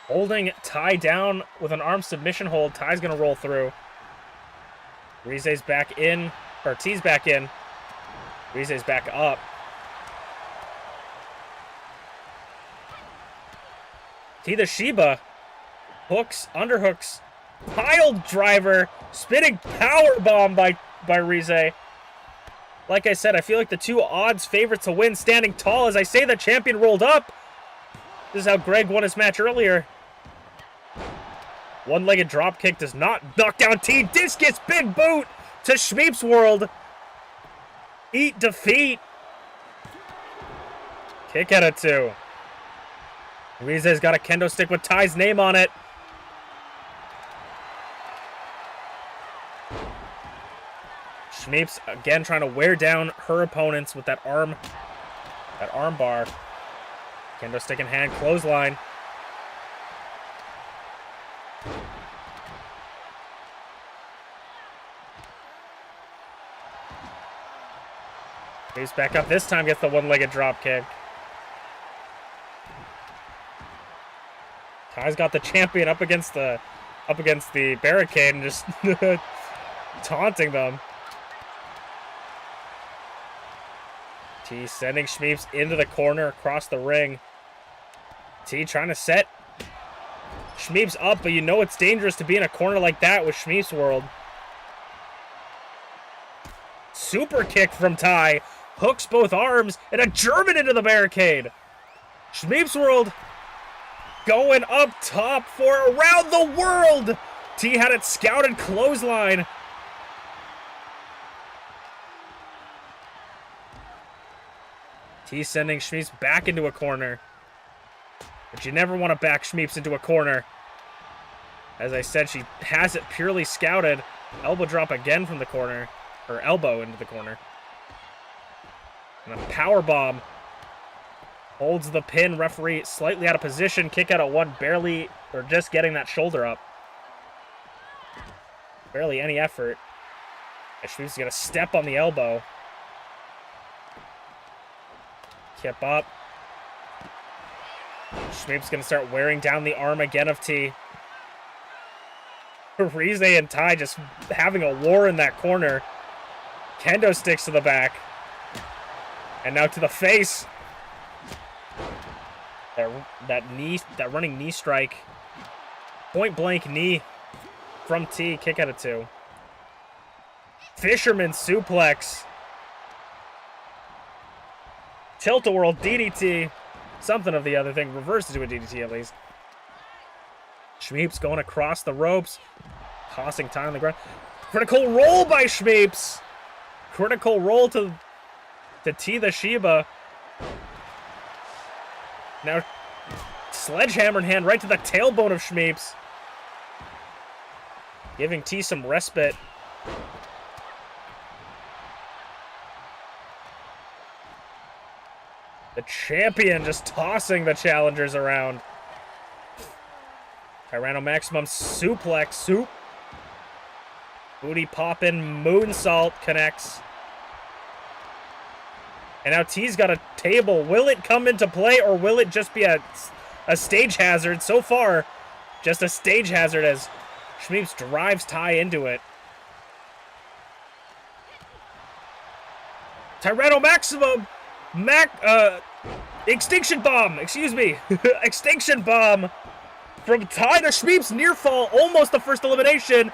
Holding Ty down with an arm submission hold. Ty's going to roll through. Rize's back in. Or T's back in. Rize's back up. TeaTheShiba. Hooks, underhooks. Pile driver. Spinning power bomb by Rize. Like I said, I feel like the two odds favorites to win standing tall. As I say, the champion rolled up. This is how Greg won his match earlier. One-legged dropkick does not knock down T. Discus, big boot to ShmeepsWorld. Eat defeat. Kick out of 2. Rize's got a kendo stick with Ty's name on it. Shmeeps again trying to wear down her opponents with that arm bar. Kendo stick in hand, clothesline. He's back up this time, gets the one-legged drop kick. Ty's got the champion up against the barricade and just taunting them. T sending Shmeeps into the corner across the ring. T trying to set Shmeeps up, but you know it's dangerous to be in a corner like that with ShmeepsWorld. Super kick from Ty. Hooks both arms, and a German into the barricade. ShmeepsWorld going up top for around the world. T had it scouted clothesline. T sending Shmeeps back into a corner. But you never want to back Shmeeps into a corner. As I said, she has it purely scouted. Elbow drop again from the corner. Or elbow into the corner. And a power bomb. Holds the pin. Referee slightly out of position. Kick out at one. Barely, or just getting that shoulder up. Barely any effort. Shmeeps is going to step on the elbow. Kip up. Shmeeps going to start wearing down the arm again of T. Rize and Ty just having a war in that corner. Kendo sticks to the back. And now to the face. That running knee strike. Point blank knee from T. Kick out of 2. Fisherman suplex. Tilt-a-whirl DDT. Something of the other thing. Reversed into a DDT at least. Shmeeps going across the ropes. Tossing Ty on the ground. Critical roll by Shmeeps. Critical roll to TeaTheShiba. Now, sledgehammer in hand right to the tailbone of Shmeeps. Giving T some respite. The champion just tossing the challengers around. Carinal maximum suplex. Soup. Booty poppin'. Moonsault connects. And now T's got a table. Will it come into play or will it just be a stage hazard? So far, just a stage hazard as Shmeeps drives Ty into it. Tyranno Maximum! Extinction Bomb! Excuse me. Extinction Bomb from Ty to Shmeeps. Near fall. Almost the first elimination.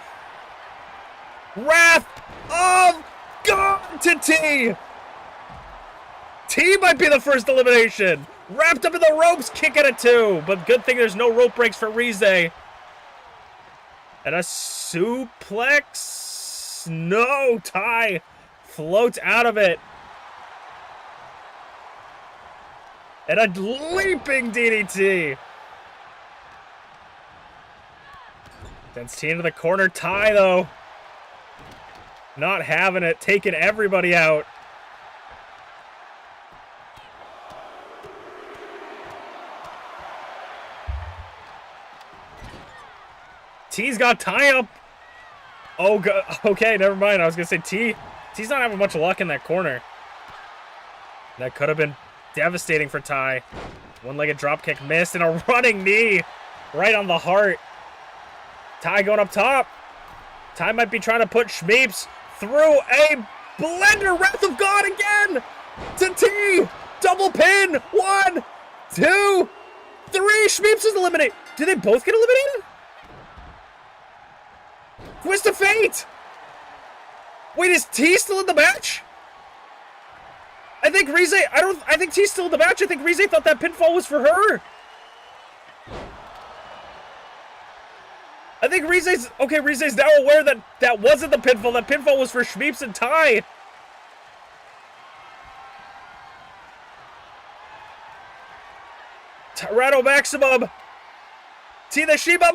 Wrath of God to T! T might be the first elimination. Wrapped up in the ropes, kick at it 2. But good thing there's no rope breaks for Rize. And a suplex. No, Ty floats out of it. And a leaping DDT. Sends T into the corner. Ty, though, not having it, taking everybody out. T's got Ty up. Oh, okay, never mind. I was going to say T's not having much luck in that corner. That could have been devastating for Ty. One-legged dropkick missed and a running knee right on the heart. Ty going up top. Ty might be trying to put Shmeeps through a blender. Wrath of God again to T. Double pin. 1, 2, 3. Shmeeps is eliminated. Did they both get eliminated? Twist of Fate! Wait, is T still in the match? I think Rize, I think T's still in the match. I think Rize thought that pinfall was for her. I think Rize's now aware that that wasn't the pinfall. That pinfall was for Shmeeps and Ty. Tyranno Maximum. TeaTheShiba.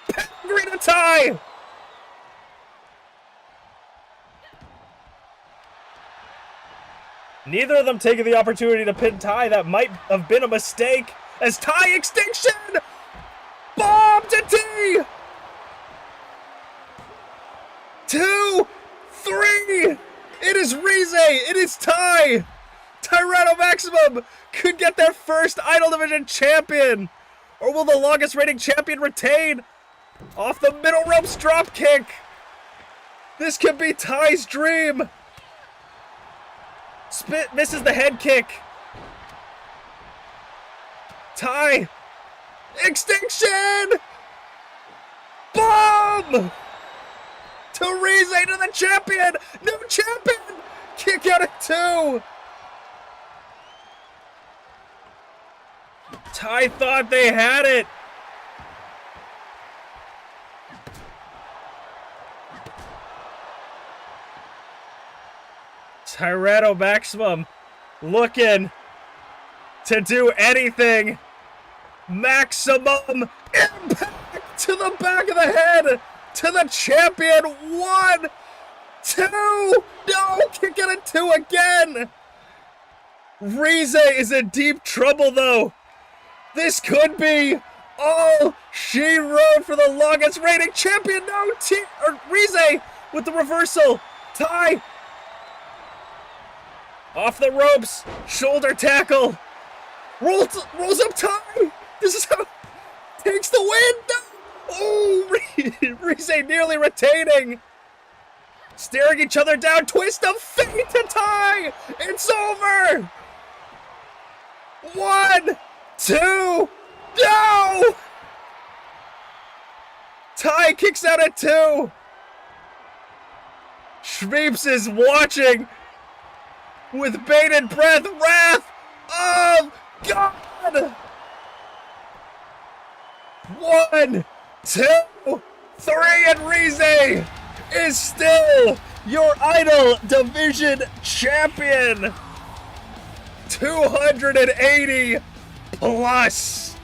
Pedigree to Ty. Neither of them taking the opportunity to pin Ty. That might have been a mistake. As Ty extinction! Bomb to T! 2, 3! It is Rize! It is Ty! Tyranno Maximum could get their first Idol Division champion! Or will the longest reigning champion retain? Off the middle ropes drop kick! This could be Ty's dream! Spit misses the head kick. Ty. Extinction! Boom! To Rize, to the champion! New champion! Kick out at 2! Ty thought they had it! Tyranno Maximum looking to do anything. Maximum impact to the back of the head to the champion. 1, 2. No, kick it at 2 again. Rize is in deep trouble though. This could be all she wrote for the longest reigning champion. No, Rize with the reversal. Ty off the ropes, shoulder tackle, rolls up Ty. This is how takes the win. No. Oh, Rize nearly retaining. Staring each other down, twist of fate to Ty. It's over. 1, 2, no. Ty kicks out at 2. Shmeeps is watching with bated breath, wrath of God. 1, 2, 3, and Rize is still your Idol Division champion. 280 plus.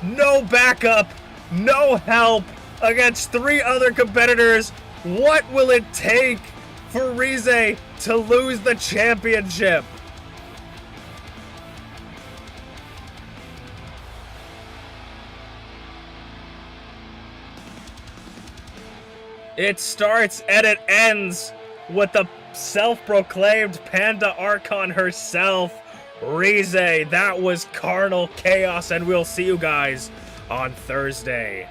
No backup, no help against 3 other competitors. What will it take for Rize to lose the championship? It starts and it ends with the self-proclaimed Panda Archon herself, Rize. That was Carnal Chaos, and we'll see you guys on Thursday.